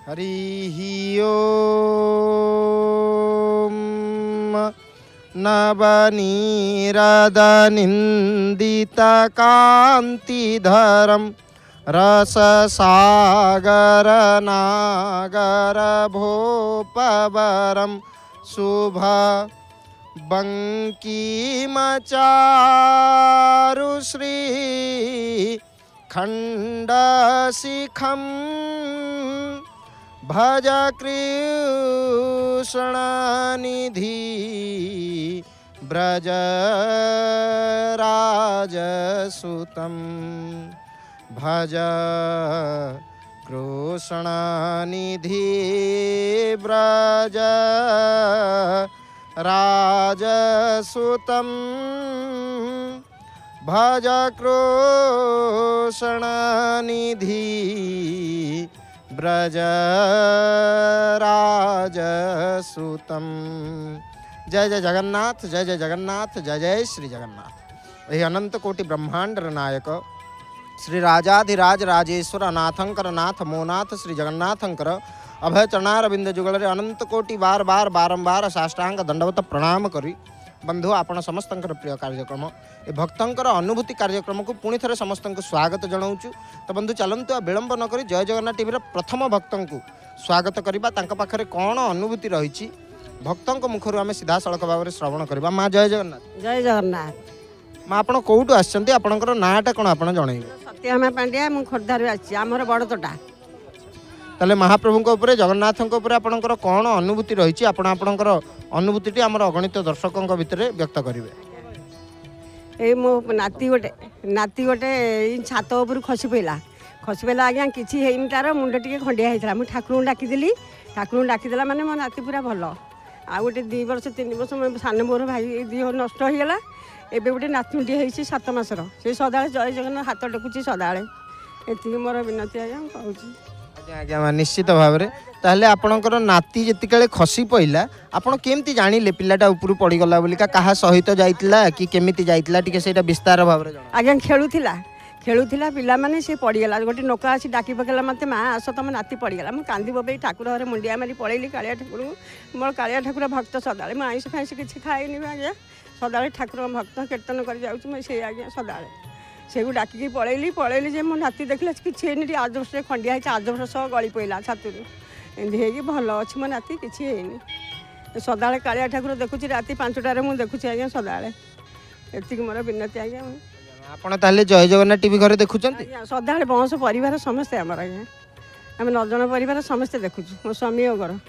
हरिः ओम् नवनीरदनिन्दितकान्तिधरं रससागरनागरभोपवरं शुभ बङ्किमचारुश्री खण्डशिखं भज कृष्णनिधि ब्रजराजसुतं भज कृष्णनिधि ब्रज राजसुतं भज कृष्णनिधि ब्रज राजसुतं। जय जय जगन्नाथ, जय जय जगन्नाथ, जय जय श्री जगन्नाथ। यही अनंत कोटि ब्रह्मांडर नायक श्री राजाधिराज राजेश्वर अनाथंकर नाथ मोनाथ श्री जगन्नाथंकर अभय चरणारविंद जुगल अनंत कोटि बार बार बारंबार साष्टांग दंडवत प्रणाम करी बंधु आपण समस्त प्रिय कार्यक्रम ए भक्तंकर अनुभूति कार्यक्रम को पुणी थे समस्त स्वागत जनाऊँ। तो बंधु चलतु विलंब नक जय जगन्नाथ टीवी प्रथम भक्त को स्वागत करवा पाखे कौन अनुभूति रही भक्तों मुखर आम सीधा सड़क भाव में श्रवण करवा। माँ जय जगन्नाथ। जय जगन्नाथ। माँ आप कौटू आसछंती आपनकर नाटा कौन आप जनइबे? सत्यमा पांड्या मु खोर्धारू आछि हमर बड़तोटा। ताले महाप्रभु जगन्नाथ आपनकर कौन अनुभूति रही आपनकर अनुभूति आम अगणित दर्शकों भितर व्यक्त करेंगे? ए मो नाती गोटे छात उपर खसी पड़ा आज्ञा किसी है तार मुंड टे खंडिया होता मुझे ठाकुर डाकिदेली ठाकुर डाकिदेला माने मो नाती पूरा भल आ गोटे 2 वर्ष 3 वर्ष सान मोर भाई देह नष्ट हो गला एबे गोटे नातुंडी होती 7 मासर से सदा जय जगन्नाथ हाथ टेकुची सदा एति मोर विनती आज्ञा कहूँ। आज्ञा निश्चित भाव में ताहले आपणकर नाती जितकाले खसी पइला आपण केमती जानिले पिलाटा ऊपर पड़ीगला बोलिका कहा सहित जाइतला कि केमिति जाइतला टिके सेटा विस्तार भाव में जाना? आज्ञा खेलुला पिला माने से पड़ीगला गोटे नोका आसी डाकी पकेला मते माँ आस तुम नाती पड़ीगला मुझे कांदी बबई ठाकुर घरे मुंडिया मारी पड़ेली कालिया ठाकुर मोर कालिया ठाकुर भक्त सदा मुझे आईस फाइस किसी खाएनि आज्ञा सदा ठाकुर भक्त कीर्तन कर जाऊँ से आज्ञा सदा से डाकिकी पड़ेली जे मो नाती देखला किसी आदर्श खंडिया है आदर्श सह गली पड़ा छातु एमती है भल अच्छी मो नाती किसी है सदा कालिया ठाकुर देखुची राति 5टार मुझे देखुची आज्ञा सदा एति मोर विनती आज्ञा। आपण ताले जय जगन्नाथ टीवी घरे देखुचंती? सदा वंश परिवार समस्ते आमर आज्ञा आम 9 जन परिवार समस्ते देखुचु मो स्वामी घर।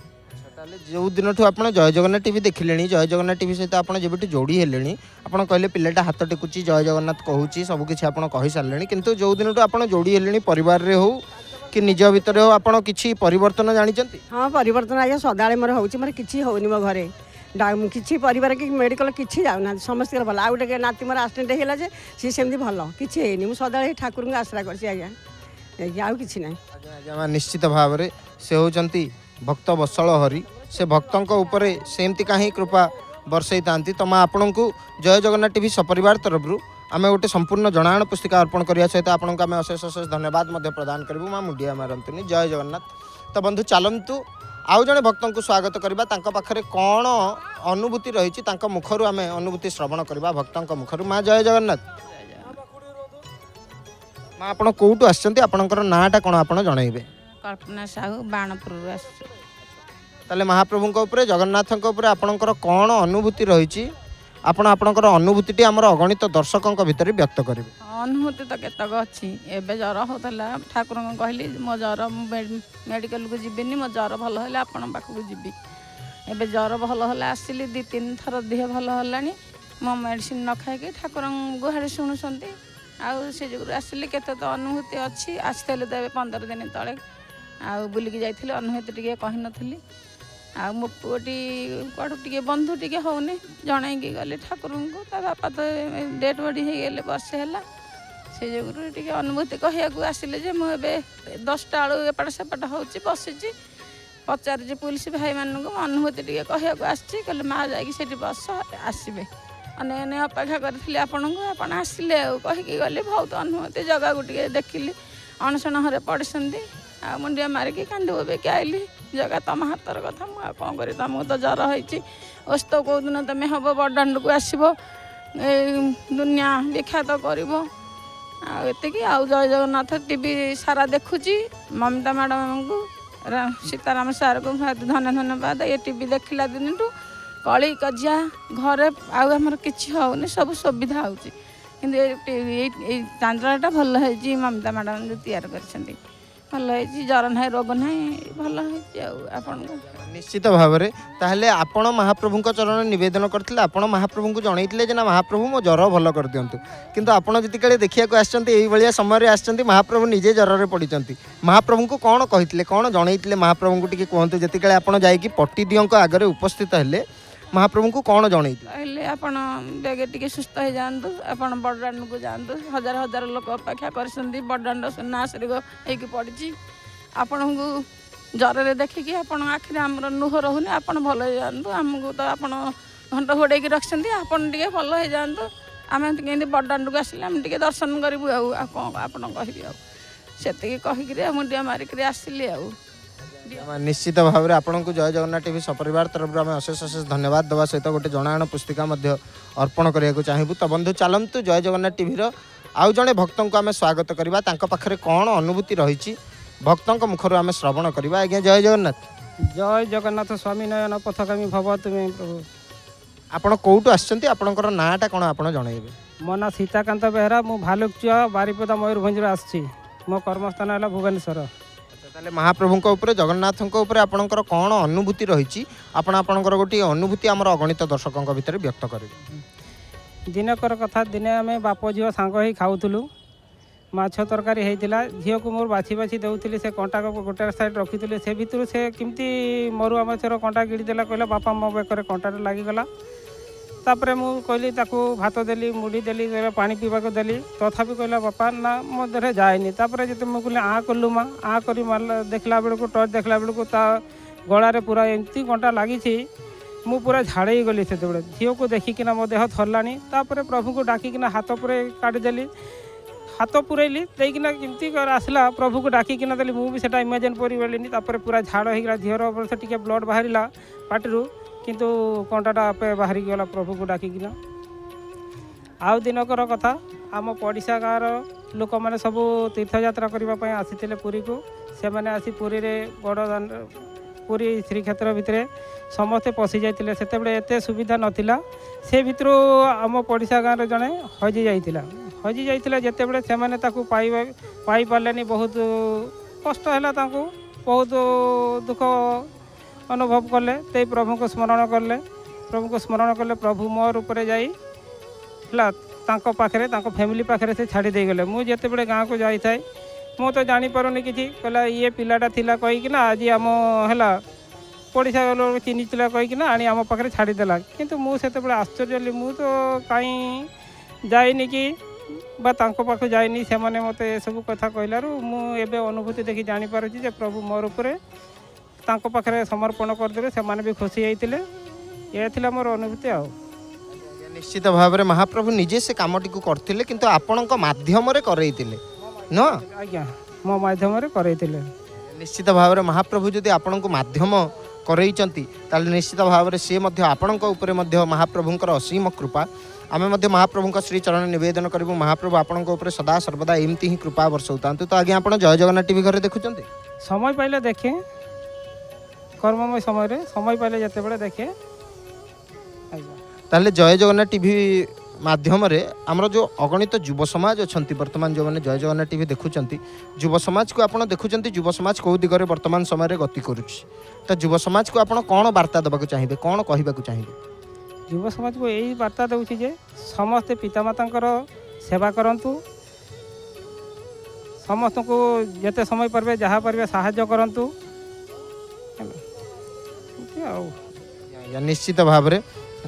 जो दिन आप जय जगन्नाथ टीवी देखिले जय जगन्नाथ टीवी सहित आप जब जोड़ी हेले आप कहले पिलाटा हाथ टेकुची जय जगन्नाथ कहूँ सबकि आप कही सारे किंतु जो दिन आप जोड़ी हेले परिवार रे हो कि निज भितर हो आप किसी परिवर्तन जानी? हाँ परिवर्तन आज्ञा सदा मोर हो किसी होनी मो घरे किसी परिवार कि मेडिकल किसी जाऊना समस्त भल आ गए नाती मोर एक्सीडेंट है सी सेमती भल किसी है सदा ठाकुर को आश्रा कर आज्ञा आउ कि ना। निश्चित भाव में से होती भक्त वत्सल हरि से भक्तों उपरे सेमती कहीं कृपा बरसई था। तो मैं आपण को जय जगन्नाथ टीवी सपरिवार तरफ आम गोटे संपूर्ण जनाण पुस्तिका अर्पण करने सहित आपको आम अशेष अशेष धन्यवाद प्रदान करूँ। माँ मुंडिया मारतुनि जय जगन्नाथ। तो बंधु चलतु आउ जड़े भक्तों को स्वागत करवा पाखे कौन अनुभूति रही मुखर आम अनुभूति श्रवण करवा भक्तों मुखर। माँ जय जगन्नाथ। माँ आप कौटू आसकर नाटा कौन आप जनइबे? कल्पना साहू बाणपुर। ताले महाप्रभु जगन्नाथ आपणकर कौन अनुभूति रही आपणकर अनुभूति आमर अगणित दर्शकों भितर व्यक्त करेंगे? अनुभूति तो केतक अच्छी एवं ज्वर होता ठाकुर कहली मो ज्वर मेडिकल को जीविनी मो ज्वर भल है आपण पाखक जीवी एवं ज्वर भल है आसिली 2-3 थर देह भल है मो मेडिसिन न खाई ठाकुर गुहारी शुणुंट आउ से जो आसिली केत तो अनुभूति अच्छी आसते तो 15 दिन तले आउ बुलिकी जाइए अनुभूति टे कही नी आ मो पुटी कड़ू टे बंधु टे होनी जनईकी गली ठाकुर को बापा तो डेड बॉडी हो गले वर्षे है से जो अनुभूति कहू आसिले जे मुझे 10टा बेलू एपट सेपट हो बसी पचारि पुलिस भाई मानक अनुभूति टे कहू आसी कहले माँ जाकि बस आसबे अने अपेक्षा करी आपन आसिले कहीकि गली बहुत अनुभूति जगह को टे देखिली अणसण हरे पड़े ଆଉ ମୁଣ୍ଡିଆ ମାରିକି କାନ୍ଦି ବୋବେଇକି ଆଇଲି। ଜଗା ତମ ହାତର କଥା, ମୁଁ ଆଉ କ'ଣ କରିବି, ତମକୁ ତ ଜ୍ୱର ହେଇଛି, ଓସ୍ତ କେଉଁଦିନ ତମେ ହେବ ବଡ଼ଦାଣ୍ଡକୁ ଆସିବ, ଏଇ ଦୁନିଆ ବିଖ୍ୟାତ କରିବ। ଆଉ ଏତିକି। ଆଉ ଜୟ ଜଗନ୍ନାଥ ଟିଭି ସାରା ଦେଖୁଛି, ମମିତା ମ୍ୟାଡ଼ାମଙ୍କୁ, ସୀତାରାମ ସାର୍କୁ ଧନ୍ୟବାଦ। ଏ ଟିଭି ଦେଖିଲା ଦିନଠୁ କଳି କଜିଆ ଘରେ ଆଉ ଆମର କିଛି ହେଉନି, ସବୁ ସୁବିଧା ହେଉଛି। କିନ୍ତୁ ଏଇ ଚାନ୍ଦରାଟା ଭଲ ହେଇଛି, ମମିତା ମ୍ୟାଡ଼ାମ ଯେଉଁ ତିଆରି କରିଛନ୍ତି ଭଲ ହେଇଛି, ଜ୍ୱର ନାହିଁ, ରୋଗ ନାହିଁ, ଭଲ ହେଇଛି। ଆଉ ଆପଣଙ୍କୁ ନିଶ୍ଚିତ ଭାବରେ ତାହେଲେ ଆପଣ ମହାପ୍ରଭୁଙ୍କ ଚରଣ ନିବେଦନ କରିଥିଲେ, ଆପଣ ମହାପ୍ରଭୁଙ୍କୁ ଜଣେଇଥିଲେ ଯେ ନା ମହାପ୍ରଭୁ ମୋ ଜ୍ୱର ଭଲ କରିଦିଅନ୍ତୁ। କିନ୍ତୁ ଆପଣ ଯେତେବେଳେ ଦେଖିବାକୁ ଆସିଛନ୍ତି, ଏଇଭଳିଆ ସମୟରେ ଆସିଛନ୍ତି, ମହାପ୍ରଭୁ ନିଜେ ଜ୍ୱରରେ ପଡ଼ିଛନ୍ତି। ମହାପ୍ରଭୁଙ୍କୁ କ'ଣ କହିଥିଲେ, କ'ଣ ଜଣେଇଥିଲେ ମହାପ୍ରଭୁଙ୍କୁ ଟିକେ କୁହନ୍ତୁ। ଯେତେବେଳେ ଆପଣ ଯାଇକି ପଟିଦିଅଙ୍କ ଆଗରେ ଉପସ୍ଥିତ ହେଲେ, ମହାପ୍ରଭୁଙ୍କୁ କ'ଣ ଜଣେଇଥିଲେ? କହିଲେ ଆପଣ ବେଗେ ଟିକେ ସୁସ୍ଥ ହେଇଯାଆନ୍ତୁ, ଆପଣ ବଡ଼ଦାଣ୍ଡକୁ ଯାଆନ୍ତୁ, ହଜାର ହଜାର ଲୋକ ଅପେକ୍ଷା କରିଛନ୍ତି, ବଡ଼ଦାଣ୍ଡ ସୁନାଶ୍ରୀ ହେଇକି ପଡ଼ିଛି। ଆପଣଙ୍କୁ ଜ୍ୱରରେ ଦେଖିକି ଆପଣଙ୍କ ଆଖିରେ ଆମର ଲୁହ ରହୁନି, ଆପଣ ଭଲ ହେଇଯାଆନ୍ତୁ। ଆମକୁ ତ ଆପଣ ଘଣ୍ଟ ଘୋଡ଼େଇକି ରଖିଛନ୍ତି, ଆପଣ ଟିକେ ଭଲ ହେଇଯାଆନ୍ତୁ। ଆମେ କେମିତି ବଡ଼ଦାଣ୍ଡକୁ ଆସିଲେ ଆମେ ଟିକେ ଦର୍ଶନ କରିବୁ। ଆଉ କ'ଣ ଆପଣ କହିବି, ଆଉ ସେତିକି କହିକିରି ମୁଣ୍ଡିଆ ମାରିକିରି ଆସିଲି। ଆଉ ନିଶ୍ଚିତ ଭାବରେ ଆପଣଙ୍କୁ ଜୟ ଜଗନ୍ନାଥ ଟିଭି ସପରିବାର ତରଫରୁ ଆମେ ଅଶେଷ ଅଶେଷ ଧନ୍ୟବାଦ ଦେବା ସହିତ ଗୋଟେ ଜଣାଣ ପୁସ୍ତିକା ମଧ୍ୟ ଅର୍ପଣ କରିବାକୁ ଚାହିଁବୁ। ତ ବନ୍ଧୁ ଚାଲନ୍ତୁ ଜୟ ଜଗନ୍ନାଥ ଟିଭିର ଆଉ ଜଣେ ଭକ୍ତଙ୍କୁ ଆମେ ସ୍ୱାଗତ କରିବା, ତାଙ୍କ ପାଖରେ କ'ଣ ଅନୁଭୂତି ରହିଛି ଭକ୍ତଙ୍କ ମୁଖରୁ ଆମେ ଶ୍ରବଣ କରିବା। ଆଜ୍ଞା ଜୟ ଜଗନ୍ନାଥ। ଜୟ ଜଗନ୍ନାଥ ସ୍ୱାମୀ ନୟନ ପଥଗାମୀ ଭବ ତୁମେ ପ୍ରଭୁ। ଆପଣ କେଉଁଠୁ ଆସିଛନ୍ତି, ଆପଣଙ୍କର ନାଁଟା କ'ଣ ଆପଣ ଜଣାଇବେ? ମୋ ନାଁ ସୀତାକାନ୍ତ ବେହେରା, ମୁଁ ଭାଲୁକଚୁଆ ବାରିପଦା ମୟୂରଭଞ୍ଜରୁ ଆସିଛି। ମୋ କର୍ମସ୍ଥାନ ହେଲା ଭୁବନେଶ୍ୱର। ତାହେଲେ ମହାପ୍ରଭୁଙ୍କ ଉପରେ, ଜଗନ୍ନାଥଙ୍କ ଉପରେ ଆପଣଙ୍କର କ'ଣ ଅନୁଭୂତି ରହିଛି, ଆପଣ ଆପଣଙ୍କର ଗୋଟିଏ ଅନୁଭୂତି ଆମର ଅଗଣିତ ଦର୍ଶକଙ୍କ ଭିତରେ ବ୍ୟକ୍ତ କରିବେ। ଦିନକର କଥା, ଦିନେ ଆମେ ବାପ ଝିଅ ସାଙ୍ଗ ହେଇ ଖାଉଥିଲୁ, ମାଛ ତରକାରୀ ହେଇଥିଲା। ଝିଅକୁ ମୋର ବାଛି ବାଛି ଦେଉଥିଲି, ସେ କଣ୍ଟାକୁ ଗୋଟେ ସାଇଡ଼୍ ରଖିଥିଲି, ସେ ଭିତରୁ ସେ କେମିତି ମରୁଆ ମାଛର କଣ୍ଟା ଗିଳି ଦେଲା, କହିଲା ବାପା ମୋ ବେକରେ କଣ୍ଟାଟା ଲାଗିଗଲା। ତାପରେ ମୁଁ କହିଲି, ତାକୁ ଭାତ ଦେଲି, ମୁଢ଼ି ଦେଲି, ପାଣି ପିଇବାକୁ ଦେଲି, ତଥାପି କହିଲା ବାପା ନା ମୋ ଦେହରେ ଯାଏନି। ତାପରେ ଯେତେ ମୁଁ କହିଲି ଆଁ କଲୁ ମା, ଆଁ କରି ମାରିଲା, ଦେଖିଲା ବେଳକୁ ଟର୍ଚ୍ଚ ଦେଖିଲା ବେଳକୁ ତା ଗଳାରେ ପୁରା ଏମିତି କଣ୍ଟା ଲାଗିଛି, ମୁଁ ପୁରା ଝାଡ଼େଇ ଗଲି। ସେତେବେଳେ ଝିଅକୁ ଦେଖିକିନା ମୋ ଦେହ ଥରିଲାଣି। ତାପରେ ପ୍ରଭୁଙ୍କୁ ଡାକିକିନା ହାତ ପୁରେଇ କାଢ଼ିଦେଲି, ହାତ ପୁରେଇଲି, ଦେଇକିନା କେମିତି ଆସିଲା, ପ୍ରଭୁକୁ ଡାକିକିନା ଦେଲି। ମୁଁ ବି ସେଟା ଇମାଜିନ୍ କରିପାରିଲିନି। ତାପରେ ପୁରା ଝାଡ଼ ହେଇଗଲା, ଝିଅର ଅବଶ୍ୟ ଟିକେ ବ୍ଲଡ଼ ବାହାରିଲା ପାଟିରୁ, କିନ୍ତୁ କଣ୍ଟାଟା ଆପେ ବାହାରିକି ଗଲା ପ୍ରଭୁକୁ ଡାକିକିନା। ଆଉ ଦିନକର କଥା, ଆମ ପଡ଼ିଶା ଗାଁର ଲୋକମାନେ ସବୁ ତୀର୍ଥଯାତ୍ରା କରିବା ପାଇଁ ଆସିଥିଲେ ପୁରୀକୁ। ସେମାନେ ଆସି ପୁରୀରେ ବଡ଼ ଦାଣ୍ଡ, ପୁରୀ ଶ୍ରୀକ୍ଷେତ୍ର ଭିତରେ ସମସ୍ତେ ପଶି ଯାଇଥିଲେ। ସେତେବେଳେ ଏତେ ସୁବିଧା ନଥିଲା। ସେ ଭିତରୁ ଆମ ପଡ଼ିଶା ଗାଁରେ ଜଣେ ହଜି ଯାଇଥିଲା। ଯେତେବେଳେ ସେମାନେ ତାକୁ ପାଇପାରିଲେନି, ବହୁତ କଷ୍ଟ ହେଲା ତାଙ୍କୁ, ବହୁତ ଦୁଃଖ ଅନୁଭବ କଲେ। ସେଇ ପ୍ରଭୁଙ୍କୁ ସ୍ମରଣ କଲେ। ପ୍ରଭୁ ମୋ ରୂପରେ ଯାଇ ହେଲା ତାଙ୍କ ପାଖରେ, ତାଙ୍କ ଫ୍ୟାମିଲି ପାଖରେ ସେ ଛାଡ଼ି ଦେଇଗଲେ। ମୁଁ ଯେତେବେଳେ ଗାଁକୁ ଯାଇଥାଏ, ମୁଁ ତ ଜାଣିପାରୁନି କିଛି, କହିଲା ଇଏ ପିଲାଟା ଥିଲା କହିକିନା ଆଜି ଆମ ହେଲା ପଡ଼ିଶା ଲୋକ ଚିହ୍ନିଥିଲା କହିକିନା ଆଣି ଆମ ପାଖରେ ଛାଡ଼ିଦେଲା। କିନ୍ତୁ ମୁଁ ସେତେବେଳେ ଆଶ୍ଚର୍ଯ୍ୟ ହେଲି, ମୁଁ ତ କାହିଁ ଯାଇନି କି ବା ତାଙ୍କ ପାଖକୁ ଯାଇନି। ସେମାନେ ମୋତେ ଏସବୁ କଥା କହିଲାରୁ ମୁଁ ଏବେ ଅନୁଭୂତି ଦେଖି ଜାଣିପାରୁଛି ଯେ ପ୍ରଭୁ ମୋ ରୂପରେ ତାଙ୍କ ପାଖରେ ସମର୍ପଣ କରିଦେଲେ, ସେମାନେ ବି ଖୁସି ହେଇଥିଲେ। ଏହା ଥିଲା ମୋର ଅନୁଭୂତି। ଆଉ ନିଶ୍ଚିତ ଭାବରେ ମହାପ୍ରଭୁ ନିଜେ ସେ କାମଟିକୁ କରିଥିଲେ, କିନ୍ତୁ ଆପଣଙ୍କ ମାଧ୍ୟମରେ କରେଇଥିଲେ ନୁହଁ? ଆଜ୍ଞା, ମୋ ମାଧ୍ୟମରେ କରେଇଥିଲେ। ନିଶ୍ଚିତ ଭାବରେ ମହାପ୍ରଭୁ ଯଦି ଆପଣଙ୍କୁ ମାଧ୍ୟମ କରେଇଛନ୍ତି, ତାହେଲେ ନିଶ୍ଚିତ ଭାବରେ ସିଏ ମଧ୍ୟ ଆପଣଙ୍କ ଉପରେ ମଧ୍ୟ ମହାପ୍ରଭୁଙ୍କର ଅସୀମ କୃପା। ଆମେ ମଧ୍ୟ ମହାପ୍ରଭୁଙ୍କ ଶ୍ରୀଚରଣ ନିବେଦନ କରିବୁ, ମହାପ୍ରଭୁ ଆପଣଙ୍କ ଉପରେ ସଦା ସର୍ବଦା ଏମିତି ହିଁ କୃପା ବର୍ଷଉଥାନ୍ତୁ। ତ ଆଜ୍ଞା ଆପଣ ଜୟ ଜଗନ୍ନାଥ ଟିଭି ଘରେ ଦେଖୁଛନ୍ତି? ସମୟ ପାଇଲେ ଦେଖେ, କର୍ମମୟ ସମୟରେ ସମୟ ପାଇଲେ ଯେତେବେଳେ ଦେଖେ। ଆଜ୍ଞା, ତାହେଲେ ଜୟ ଜଗନ୍ନାଥ ଟିଭି ମାଧ୍ୟମରେ ଆମର ଯେଉଁ ଅଗଣିତ ଯୁବ ସମାଜ ଅଛନ୍ତି, ବର୍ତ୍ତମାନ ଯେଉଁମାନେ ଜୟ ଜଗନ୍ନାଥ ଟିଭି ଦେଖୁଛନ୍ତି, ଯୁବ ସମାଜକୁ ଆପଣ ଦେଖୁଛନ୍ତି, ଯୁବ ସମାଜ କେଉଁ ଦିଗରେ ବର୍ତ୍ତମାନ ସମୟରେ ଗତି କରୁଛି। ତ ଯୁବ ସମାଜକୁ ଆପଣ କ'ଣ ବାର୍ତ୍ତା ଦେବାକୁ ଚାହିଁବେ, କ'ଣ କହିବାକୁ ଚାହିଁବେ? ଯୁବ ସମାଜକୁ ଏଇ ବାର୍ତ୍ତା ଦେଉଛି ଯେ ସମସ୍ତେ ପିତାମାତାଙ୍କର ସେବା କରନ୍ତୁ, ସମସ୍ତଙ୍କୁ ଯେତେ ସମୟ ପାରିବେ ଯାହା ପାରିବେ ସାହାଯ୍ୟ କରନ୍ତୁ। ଆଉ ନିଶ୍ଚିତ ଭାବରେ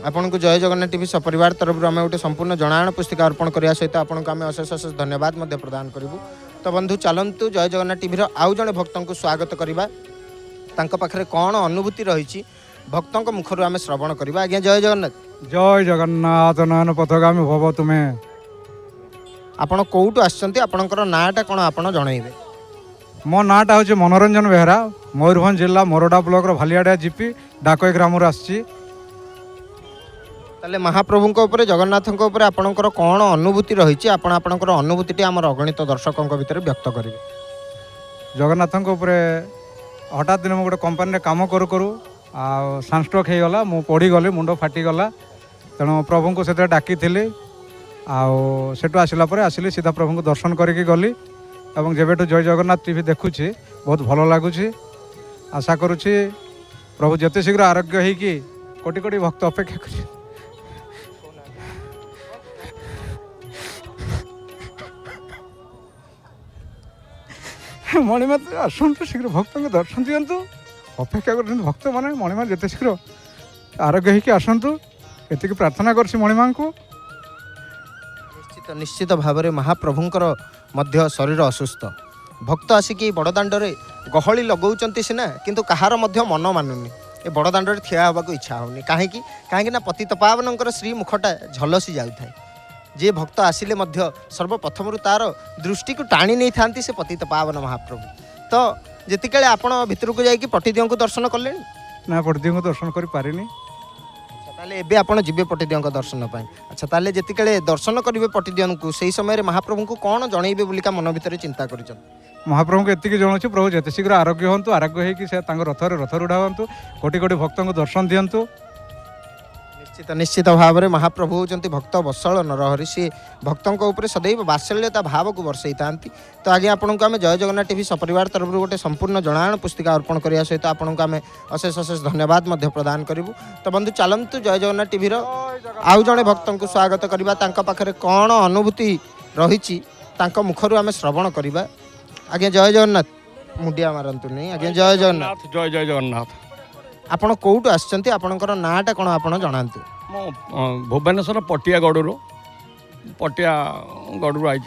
ଆପଣଙ୍କୁ ଜୟ ଜଗନ୍ନାଥ ଟିଭି ସପରିବାର ତରଫରୁ ଆମେ ଗୋଟେ ସମ୍ପୂର୍ଣ୍ଣ ଜଣାଣ ପୁସ୍ତିକା ଅର୍ପଣ କରିବା ସହିତ ଆପଣଙ୍କୁ ଆମେ ଅଶେଷ ଅଶେଷ ଧନ୍ୟବାଦ ମଧ୍ୟ ପ୍ରଦାନ କରିବୁ। ତ ବନ୍ଧୁ ଚାଲନ୍ତୁ ଜୟ ଜଗନ୍ନାଥ ଟିଭିର ଆଉ ଜଣେ ଭକ୍ତଙ୍କୁ ସ୍ୱାଗତ କରିବା, ତାଙ୍କ ପାଖରେ କ'ଣ ଅନୁଭୂତି ରହିଛି ଭକ୍ତଙ୍କ ମୁଖରୁ ଆମେ ଶ୍ରବଣ କରିବା। ଆଜ୍ଞା ଜୟ ଜଗନ୍ନାଥ। ଜୟ ଜଗନ୍ନାଥ ନୟନ ପଥଗାମୀ ଭବ ତୁମେ। ଆପଣ କେଉଁଠୁ ଆସିଛନ୍ତି, ଆପଣଙ୍କର ନାଁଟା କ'ଣ ଆପଣ ଜଣାଇବେ? मो नाटा हूँ मनोरंजन बेहरा मयूरभंज जिला मोरडा ब्लॉक भालियाडा जीपी डाकोई ग्राम आसी। ताले महाप्रभुଙ୍କ ଉପରେ ଜଗନ୍ନାଥଙ୍କ ଉପରେ ଆପଣଙ୍କର କ'ଣ ଅନୁଭୂତି ରହିଛି ଆପଣ ଆପଣଙ୍କର ଅନୁଭୂତିଟି ଆମର ଅଗଣିତ ଦର୍ଶକଙ୍କ ଭିତରେ ବ୍ୟକ୍ତ କରିବେ। जगन्नाथ हठात दिन गोटे कंपानी काम करू करू सनस्ट्रोक हो गला मु पड़गली मुंड फाटीगला तेणु प्रभु को से डाकी आसू आसला आसिली सीधा प्रभु को दर्शन करके गली और जब जय जगन्नाथ टीवी देखुची बहुत भल लगुच आशा करुँची प्रभु जिते शीघ्र आरोग्य होगी कोटि कोटि भक्त अपेक्षा कर मणिमात्र आसतु शीघ्र भक्त को दर्शन दिंतु अपेक्षा कर भक्त मैंने मणिमा जिते शीघ्र आरोग्य होगी आसतु ये प्रार्थना कर मणिमा को। निश्चित निश्चित भाव में महाप्रभुंकर मध्य शरीर असुस्थ भक्त आसिकी बड़दाण्डे गहली लगौंट सीना किंतु कहार मध्य मन मानुनी ए बड़दाण्डे ठिया होगा इच्छा होनी कहीं कहीं पतितपावनकर श्री मुखटा झलसी जाए जे भक्त आसिले मध्य सर्वप्रथम तार दृष्टि को टाणी नहीं था से पतितपावन महाप्रभु तो जितिकाले आपण भितर को जाकि पटिदियों को दर्शन कले ना पटिदियों को दर्शन कर पारिनी ताले एबे आपण जिबे पटिदियों को दर्शन पाई। अच्छा ताले जितिकाले दर्शन करिवे पटिदियों को सही समय महाप्रभु को कौन जनइबे बोलिका मन भितर चिंता करिछन। महाप्रभु को एति जनाऊँ प्रभु जिते शीघ्र आरोग्य हूँ आरोग्य होकर रथ रूढ़ा हूँ कोटि कोटि भक्त को दर्शन दिंतु। निश्चित निश्चित भाव में महाप्रभु होती भक्त वत्सल नरहरि सी भक्तों ऊपर सदैव बात्सल्यता भाव को बर्षई था। तो आगे आपको आम जय जगन्नाथ टीवी सपरिवार तरफ गोटे संपूर्ण जनाण पुस्तिका अर्पण करने सहित आपको आम अशेष अशेष धन्यवाद प्रदान करूँ। तो बंधु चलतु जय जगन्नाथ टीवी आउ जड़े भक्त को स्वागत करवा पाखे कौन अनुभूति रही मुखर आम श्रवण करवा। आज्ञा जय जगन्नाथ मुंडिया मारतु नहीं आज्ञा जय जगन्नाथ जय जय जगन्नाथ। आपण कौटू आसचंती आपणकर नाटा कौन आपण जनातु। मो भुवनेश्वर पटिया गड़ू आई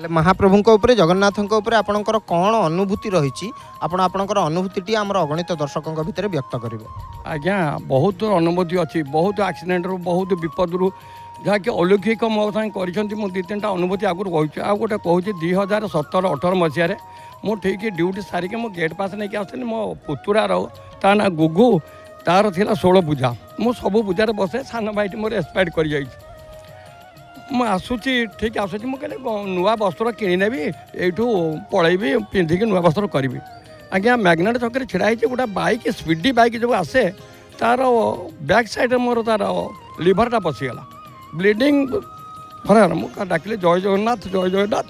महाप्रभु ऊपर जगन्नाथ आपणकर कौन अनुभूति रही आपणकर अनुभूति आम अगणित दर्शकों भितर व्यक्त करेंगे। आज्ञा बहुत अनुभूति अच्छी बहुत एक्सीडेंट रू बहुत विपद रू जहाँकि अलौकिक मो साथ कर दी तीन अनुभूति आगुरी कही आ गोटे कहूँ 2017-18 मसीह मु ठीक ड्यूटी सारिके मो गेट पास नहीं आसली मो पुतुरार ता ना गुगु तार थिला 16 पूजा मु सबू पूजार बसे सान भाईटी मोर एक्सपायर कर मुझे आसूची ठीक आसूची मुझे नुआ वस्त्र किनेबी यू पलैबी पिंधिकी नुआ वस्त्र करी। आज्ञा मैग्नेट छक छिड़ा गोटे बाइक स्पीडी बाइक जो आसे तार बैक साइड मोर तार लिभरटा पशिगला ब्लीडिंग फरार मुझे डाकिले जय जगन्नाथ जय जगन्नाथ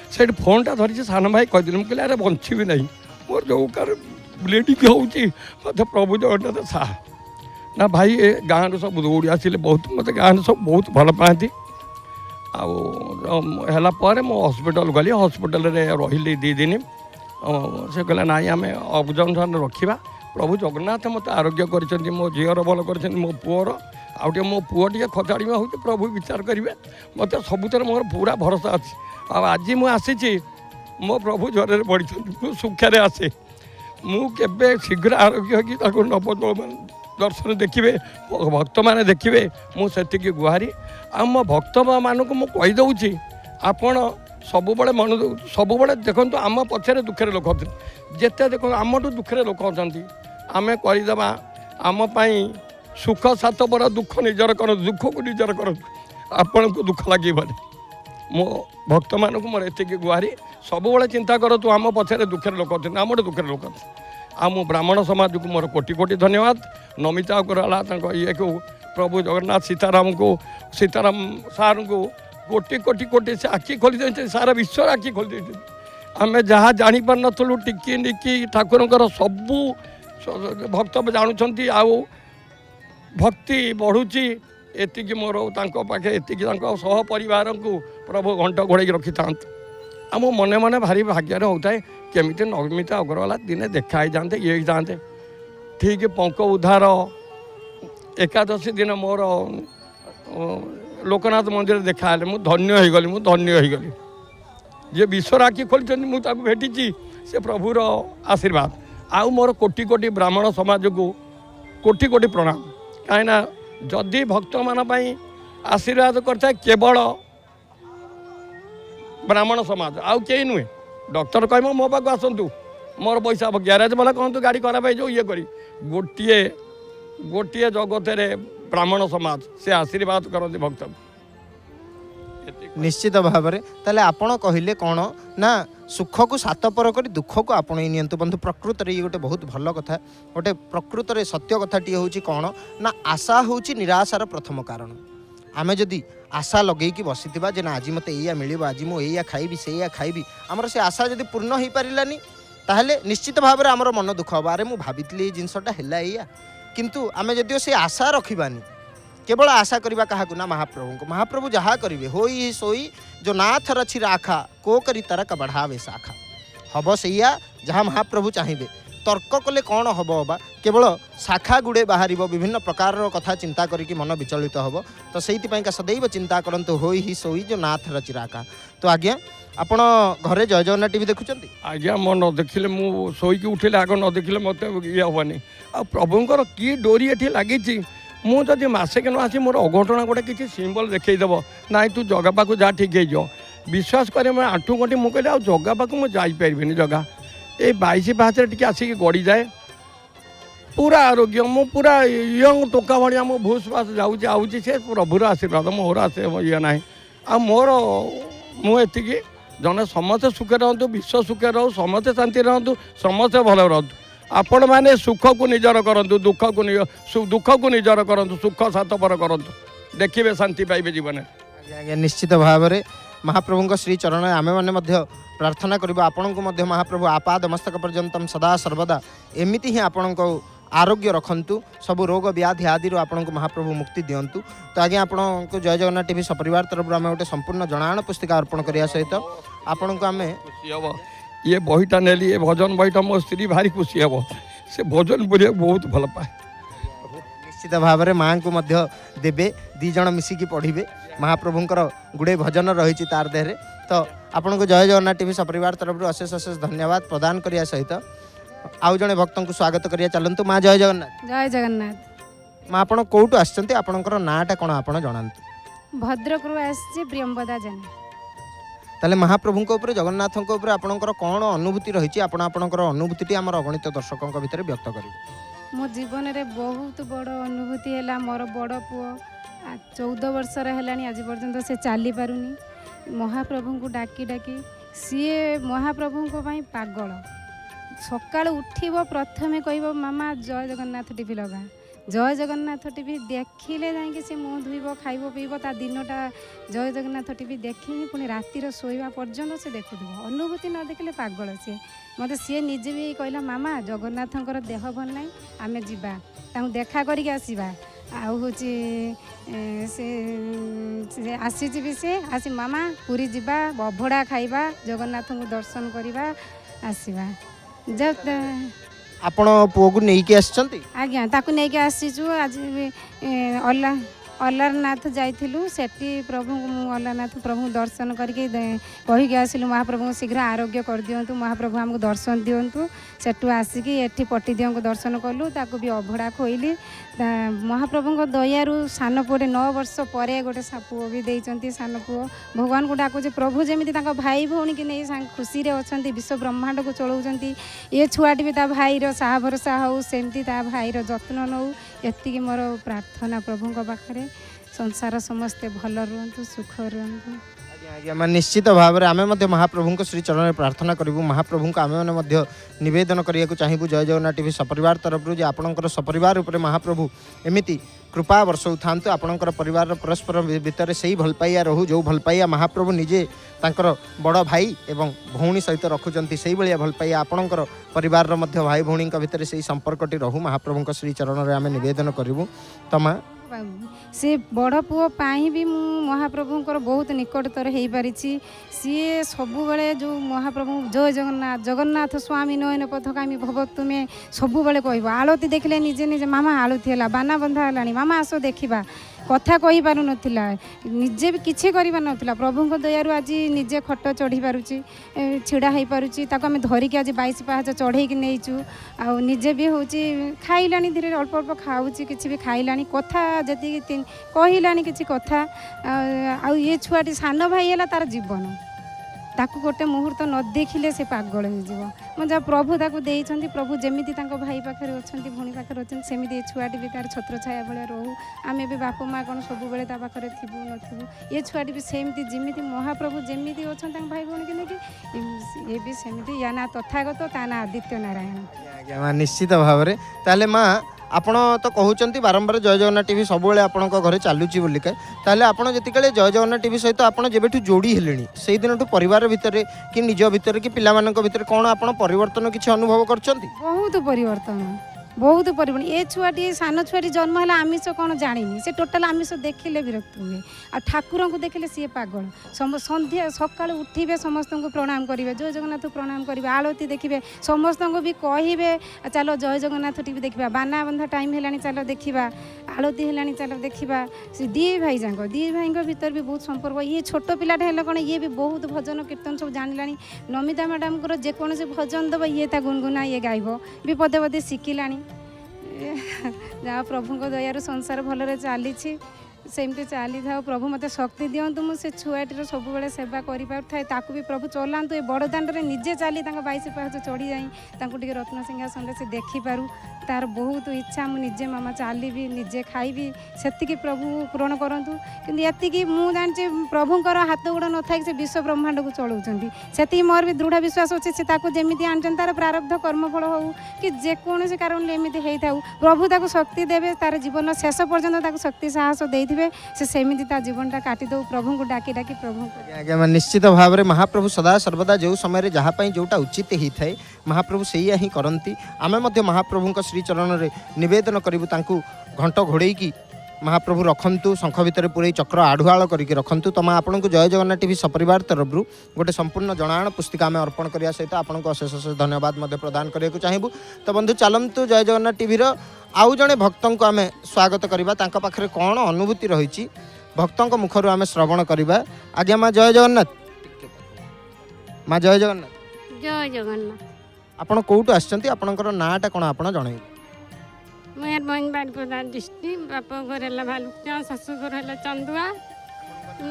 से फोनटा धरी सान भाई कहीदेली मुझे अरे बंची नहीं मोर जो कार ब्लीडिंग हो प्रभु जगन्नाथ साहा ना भाई ए गाँव रू सब दौड़ी आसिले बहुत मत गाँव सब बहुत भल पाती आला मो हॉस्पिटल गली हॉस्पिटल रही 2 दिन से कहला ना आम ऑब्जर्वेशन रखा प्रभु जगन्नाथ मत आरोग्य कर मो झीर भल कर मो पुअर आउटे मो पुओ टे खचाड़िया हो प्रभु विचार करेंगे मत सबुतर मोर पूरा भरोसा अच्छी आज मुझे मो प्रभु ज्वर बढ़ी सुखारे आसे मुझे शीघ्र आरोग्य कि नव दर्शन देखिए भक्त मैंने देखिए मुझे गुहारी आ मो भक्त मानक मुझे आपण सबुबले मन सबुबले देखो आम पछे दुखे लोक जिते देखो आम दुखे लोक अच्छा आम करदे आम सुख 7 बड़ा दुख निजर कर दुख को निजर कर आपण को दुख लगे मो भक्त मानक मोर एति गुहारी सबुबले चिंता कर तू आम पछे दुखे लोक अच्छा आम दुखे लोक आ मो ब्राह्मण समाज को मोर कोटि कोटि धन्यवाद। नमिता कराला ये को प्रभु जगन्नाथ सीताराम सार को कोटि कोटि कोटि से आखि खोली दे सारा विश्व आखि खोली दे आम जहाँ जापार नु टिकी निकी ठाकुर सबू भक्त जानुंट आउ भक्ति बढ़ुची एति मोर पाखे एति सह परिवार को प्रभु घंट घोड़े रखी था आम मने मने भारी भाग्य होता है केमिति नमिता अग्रवाला दिने देखा ही जाते ये जाते ठीक पंक उद्धार एकादशी दिन मोर लोकनाथ मंदिर देखा मुझे धन्य हो गली धन्य हो गली जे विश्वर आखि खोली मुझे भेटी से प्रभुर आशीर्वाद आउ मोर कोटि कोटि ब्राह्मण समाज को कोटि कोटि प्रणाम कहीं जदि भक्त मान आशीर्वाद करता केवल ब्राह्मण समाज आउ कई नुहे डॉक्टर कह मो पाक आसतु मोर पैसा ग्यारेज वाला कहतु गाड़ी खराब हो ये करी गोटे गोटे जगत ब्राह्मण समाज से आशीर्वाद करते भक्त निश्चित भाव में ताले आपण कहले कौन ना सुख को सात पर कर दुख को आपण नियंतु बंधु प्रकृत ये गोटे बहुत भल कथा गोटे प्रकृत सत्य कथाटी हूँ कौन ना आशा हूँ निराशार प्रथम कारण आमे जदि आशा लगे कि बसी जे ना आज मत या मिल आज मुझे खाइबी से खाइबी आमर से आशा जदि पूर्ण हो पारानी ताहले निश्चित भाव में आमर मन दुख हम अरे मुझे भाई जिनसटा है किंतु आमे जदिओ से आशा रखिबानी केवल आशा करवा क्या ना महाप्रभु को महाप्रभु जहाँ करेंगे हो ही सोई जो नाथ रछि राखा को करी तरक बढ़ावे शाखा हम से जहाँ महाप्रभु चाहिए तर्क कले कौन हम बा केवल शाखा गुड़े बाहर विभिन्न प्रकार कथा चिंता करके मन विचलित हम तो से सदैव चिंता करंतु हो ही सोई जो नाथ रछि राखा। तो आज्ञा आपण घरे जय जगन्नाथ टीवी देखुंती आज्ञा मो न देखिले मु सोईकी उठिले आग न देखिले मत ये हेनी आ प्रभुंकर की डोरी एठी लागिची मु जदि मसे के न आसी मोर अघटना गोटे किसी सिम्बल देखईदेव ना तू जगह पाक जा ठीक हो विश्वास करे मैं आंठू गंठी मुझे आ जगह पाक मुझे जापरि जगह ये 22 पाँच टी आसिक गड़ी जाए पूरा आरोग्य मु पूरा यंग टोका भाया मो भूस बास जाऊँगी से प्रभुर आशीर्वाद मोर ये ना आ मोर मुझे जने समस्ते सुखे रहतु विश्व सुखे रहू समस्ते शांति रहतु समस्ते भल रहतु आपण मैंने सुख को निजर करंतु दुख को निजर करंतु सुख सात पर करंतु देखिए शांति पाइबे जीवन। निश्चित भाव में महाप्रभु श्री चरण आमे मैंने प्रार्थना करूँ आपण को महाप्रभु आपाद मस्तक पर्यंतम सदा सर्वदा एमती ही आपण को आरोग्य रखंतु सब रोग व्याधि आदि आपण को महाप्रभु मुक्ति दिंतु। तो आगे आपण को जय जगन्नाथ टीवी सपरिवार तरफ आम गोटे संपूर्ण जनाण पुस्तिका अर्पण करने सहित आपण को आम ये बहीटा नेली ये भजन बहीटा मो स्त्री भारी खुशी हे से भजन बोलिया बहुत भल पाए निश्चित भाव में माँ को देवे दी जन मिसिकी पढ़े महाप्रभुंकर गुड़े भजन रही तार देहरे। तो आपण को जय जगन्नाथ टीवी सपरिवार तरफ अशेष अशेष धन्यवाद प्रदान करने सहित आउ जड़े भक्त को स्वागत करिया चलतु। माँ जय जगन्नाथ। जय जगन्नाथ। माँ आपण कौटू आसचंती आपणकर नाटा कौन आपण जनातु। भद्रकरू आसी प्रियंवदा जानी। ताले महाप्रभु ऊपर जगन्नाथ ऊपर आपणकर कौन अनुभूति रही आपणकर अनुभूति आम अगणित दर्शकों भितर व्यक्त करेंगे। मो जीवन में बहुत बड़ अनुभूति है मोर बड़ पुओ 14 वर्षर है आज पर्यंत से चली पारुनी महाप्रभु को डाकी डाकी सीए महाप्रभु पागल सका उठब प्रथमे कह मामा जय जगन्नाथ टीवी लगा जय जगन्नाथ टीवी देखिले जाइए से मुँह धोब खाइब पीब ता दिनटा जय जगन्नाथ टीवी देखी पुणी रातिर शोवा पर्यंत से देखुद अनुभूति न देखले पागल सी मत सी निजे भी कहला मामा जगन्नाथंकर देह भल ना आम जा देखा करके आसवा आउ से आसी भी से आसी मामा पूरी जावा अभड़ा खाइबा जगन्नाथ को दर्शन करवा आसवा आपण पुओ को नहीं आसचंती। आज्ञा ताकू नहीं के आसीचु आज अल्लारनाथ जाइथिलु सेठी प्रभु अल्लारनाथ प्रभु दर्शन करके कहीकि आसिलु महाप्रभु शीघ्र आरोग्य कर दियंतु महाप्रभु हमको दर्शन दियंतु सेठू आसिकी एठी पट्टीदियों को दर्शन कलु ताकू भी अभड़ा खोइली महाप्रभु दयारु सान पुओटे 9 वर्ष पर गोटे पुओ भी देइचंती सान पुओ भगवान को डाकुचे प्रभु जमी भाई भौणी की नहीं खुशी रे अछंती विश्व ब्रह्मांड को चलाउचंती ये छुआटी भी ता भाईर साहा भरोसा हो सेमती ता भाईर जत्न नौ एतिकी मोर प्रार्थना प्रभु पाखरे संसार समस्ते भल रुहतु सुख रुहतु। आज्ञा निश्चित भाव में आम महाप्रभु को श्री चरण में प्रार्थना करूँ महाप्रभु को आम मैंने नवेदन करने चाहबू जय जगन्नाथ टीवी सपरिवार तरफ जे आपणकर सपरिवार उपर महाप्रभु एमती कृपा वर्षौ थांतु आपणकर परिवार परस्पर भितर से ही भल पाइया रहू जो भल पाइया महाप्रभु निजे तांकर बड़ भाई एवं भौणी सहित रखुंट से भाया भल पाइया आपणकर परिवार भाई भौणी भितर से संपर्कटी रहू महाप्रभु श्री चरण में आम नवेदन करूँ। तमा से बड़ पुओ पाई भी मु महाप्रभुंकर बहुत निकटतर हो पारी सी सबु बेले जो महाप्रभु जय जगन्नाथ जगन्नाथ स्वामी नयन पथगामी भव तुम्हें सबु बेले कह आलती देखले निजे निजे मामा आलती है बाना बंधा है मामा आस देखा कथा कही पार नथिला निजे भी किछि करिबा नथिला प्रभुଙ୍କ दयारु आज निजे खट चढ़ी पारुची छिड़ा हो पारुची ताको हम धरिकी आज 22 पाहाच चढ़ेकी नहींचु आ निजे भी होची खाइलानी धीरे अल्प अल्प खाऊची किछि भी खाइलानी कथा जति कहिलानी किछि कथा आ ये छुआटी सान भाई हैला तार जीवन ତାକୁ ଗୋଟେ ମୁହୂର୍ତ୍ତ ନ ଦେଖିଲେ ସେ ପାଗଳ ହେଇଯିବ। ମୁଁ ଯାହା ପ୍ରଭୁ ତାକୁ ଦେଇଛନ୍ତି, ପ୍ରଭୁ ଯେମିତି ତାଙ୍କ ଭାଇ ପାଖରେ ଅଛନ୍ତି, ଭଉଣୀ ପାଖରେ ଅଛନ୍ତି, ସେମିତି ଏ ଛୁଆଟି ବି ତାର ଛତ୍ରଛାୟା ଭଳିଆ ରହୁ। ଆମେ ବି ବାପା ମା କ'ଣ ସବୁବେଳେ ତା ପାଖରେ ଥିବୁ ନଥିବୁ, ଏ ଛୁଆଟି ବି ସେମିତି ଯେମିତି ମହାପ୍ରଭୁ ଯେମିତି ଅଛନ୍ତି ତାଙ୍କ ଭାଇ ଭଉଣୀକି ନେଇକି ଇଏ ବି ସେମିତି। ୟା ନା ତଥାଗତ, ତା ନା ଆଦିତ୍ୟ ନାରାୟଣ। ଆଜ୍ଞା ମା, ନିଶ୍ଚିତ ଭାବରେ। ତାହେଲେ ମା, ଆପଣ ତ କହୁଛନ୍ତି ବାରମ୍ବାର ଜୟ ଜଗନ୍ନାଥ ଟିଭି ସବୁବେଳେ ଆପଣଙ୍କ ଘରେ ଚାଲୁଛି ବୋଲିକା, ତାହେଲେ ଆପଣ ଯେତେବେଳେ ଜୟ ଜଗନ୍ନାଥ ଟିଭି ସହିତ ଆପଣ ଯେବେଠୁ ଯୋଡ଼ି ହେଲେଣି ସେଇ ଦିନଠୁ ପରିବାର ଭିତରେ କି ନିଜ ଭିତରେ କି ପିଲାମାନଙ୍କ ଭିତରେ କ'ଣ ଆପଣ ପରିବର୍ତ୍ତନ କିଛି ଅନୁଭବ କରିଛନ୍ତି? ବହୁତ ପରିବର୍ତ୍ତନ, ବହୁତ ପରିବର୍ତ୍ତନ। ଏ ଛୁଆଟି ସାନ ଛୁଆଟି ଜନ୍ମ ହେଲା ଆମିଷ କ'ଣ ଜାଣିନି, ସେ ଟୋଟାଲ ଆମିଷ ଦେଖିଲେ ବିରକ୍ତ ହୁଏ। ଆଉ ଠାକୁରଙ୍କୁ ଦେଖିଲେ ସିଏ ପାଗଳ। ସନ୍ଧ୍ୟା ସକାଳୁ ଉଠିବେ ସମସ୍ତଙ୍କୁ ପ୍ରଣାମ କରିବେ, ଜୟ ଜଗନ୍ନାଥ ପ୍ରଣାମ କରିବେ, ଆଳତୀ ଦେଖିବେ, ସମସ୍ତଙ୍କୁ ବି କହିବେ ଚାଲ ଜୟ ଜଗନ୍ନାଥ ଟିଭି ଦେଖିବା, ବାନା ବନ୍ଧା ଟାଇମ୍ ହେଲାଣି ଚାଲ ଦେଖିବା, ଆଳତୀ ହେଲାଣି ଚାଲ ଦେଖିବା। ସେ ଦୁଇ ଭାଇଙ୍କ ଭିତରେ ବି ବହୁତ ସମ୍ପର୍କ। ଇଏ ଛୋଟ ପିଲାଟା ହେଲେ କ'ଣ, ଇଏ ବି ବହୁତ ଭଜନ କୀର୍ତ୍ତନ ସବୁ ଜାଣିଲାଣି। ନମିତା ମ୍ୟାଡ଼ାମଙ୍କର ଯେକୌଣସି ଭଜନ ଦେବ ଇଏ ତା ଗୁନଗୁନା ଇଏ ଗାଇବ, ବି ପଦେ ପଦେ ଶିଖିଲାଣି। ଯାହା ପ୍ରଭୁଙ୍କ ଦୟାରୁ ସଂସାର ଭଲରେ ଚାଲିଛି, ସେମିତି ଚାଲିଥାଉ। ପ୍ରଭୁ ମୋତେ ଶକ୍ତି ଦିଅନ୍ତୁ, ମୁଁ ସେ ଛୁଆଟିର ସବୁବେଳେ ସେବା କରିପାରୁଥାଏ। ତାକୁ ବି ପ୍ରଭୁ ଚଲାନ୍ତୁ, ଏ ବଡ଼ ଦାଣ୍ଡରେ ନିଜେ ଚାଲି ତାଙ୍କ 22 ପାହାଚ ଚଢ଼ି ଯାଇ ତାଙ୍କୁ ଟିକେ ରତ୍ନସିଂହାସନରେ ସେ ଦେଖିପାରୁ। ତାର ବହୁତ ଇଚ୍ଛା, ମୁଁ ନିଜେ ମାମା ଚାଲିବି, ନିଜେ ଖାଇବି, ସେତିକି ପ୍ରଭୁ ପୂରଣ କରନ୍ତୁ। କିନ୍ତୁ ଏତିକି ମୁଁ ଜାଣିଛି ପ୍ରଭୁଙ୍କର ହାତ ଗୋଡ଼ ନଥାଏ, ସେ ବିଶ୍ୱ ବ୍ରହ୍ମାଣ୍ଡକୁ ଚଳାଉଛନ୍ତି। ସେତିକି ମୋର ବି ଦୃଢ଼ ବିଶ୍ୱାସ ଅଛି, ସେ ତାକୁ ଯେମିତି ଆଣିଛନ୍ତି ତାର ପ୍ରାରବ୍ଧ କର୍ମଫଳ ହେଉ କି ଯେକୌଣସି କାରଣରେ ଏମିତି ହେଇଥାଉ, ପ୍ରଭୁ ତାକୁ ଶକ୍ତି ଦେବେ, ତାର ଜୀବନ ଶେଷ ପର୍ଯ୍ୟନ୍ତ ତାକୁ ଶକ୍ତି ସାହସ ଦେଇଥିବେ। ସେ ସେମିତି ତା ଜୀବନଟା କାଟିଦେଉ, ପ୍ରଭୁଙ୍କୁ ଡାକି ଡାକି ପ୍ରଭୁଙ୍କୁ। ଆଜ୍ଞା ମା, ନିଶ୍ଚିତ ଭାବରେ ମହାପ୍ରଭୁ ସଦା ସର୍ବଦା ଯେଉଁ ସମୟରେ ଯାହା ପାଇଁ ଯେଉଁଟା ଉଚିତ ହେଇଥାଏ ମହାପ୍ରଭୁ ସେଇଆ ହିଁ କରନ୍ତି। ଆମେ ମଧ୍ୟ ମହାପ୍ରଭୁଙ୍କ ଶ୍ରୀଚରଣରେ ନିବେଦନ କରିବୁ, ତାଙ୍କୁ ଘଣ୍ଟ ଘୋଡ଼େଇକି ମହାପ୍ରଭୁ ରଖନ୍ତୁ, ଶଙ୍ଖ ଭିତରେ ପୁରେଇ ଚକ୍ର ଆଢ଼ୁଆଳ କରିକି ରଖନ୍ତୁ। ତ ମା, ଆପଣଙ୍କୁ ଜୟ ଜଗନ୍ନାଥ ଟିଭି ସପରିବାର ତରଫରୁ ଗୋଟେ ସମ୍ପୂର୍ଣ୍ଣ ଜଣାଣ ପୁସ୍ତିକା ଆମେ ଅର୍ପଣ କରିବା ସହିତ ଆପଣଙ୍କୁ ଅଶେଷ ଅଶେଷ ଧନ୍ୟବାଦ ମଧ୍ୟ ପ୍ରଦାନ କରିବାକୁ ଚାହିଁବୁ। ତ ବନ୍ଧୁ ଚାଲନ୍ତୁ ଜୟ ଜଗନ୍ନାଥ ଟିଭିର ଆଉ ଜଣେ ଭକ୍ତଙ୍କୁ ଆମେ ସ୍ୱାଗତ କରିବା, ତାଙ୍କ ପାଖରେ କ'ଣ ଅନୁଭୂତି ରହିଛି ଭକ୍ତଙ୍କ ମୁଖରୁ ଆମେ ଶ୍ରବଣ କରିବା। ଆଜ୍ଞା ମା, ଜୟ ଜଗନ୍ନାଥ। ମା ଜୟ ଜଗନ୍ନାଥ। ଜୟ ଜଗନ୍ନାଥ। ଆପଣ କେଉଁଠୁ ଆସିଛନ୍ତି, ଆପଣଙ୍କର ନାଁଟା କ'ଣ ଆପଣ ଜଣାଇବେ? ମୟୂରଭଞ୍ଜ ବାରିପଦା ଡିଷ୍ଟ୍ରିକ୍ଟ। ବାପ ଘର ହେଲା ଭାଲୁକଚା, ଶାଶୁଘର ହେଲା ଚନ୍ଦୁଆ,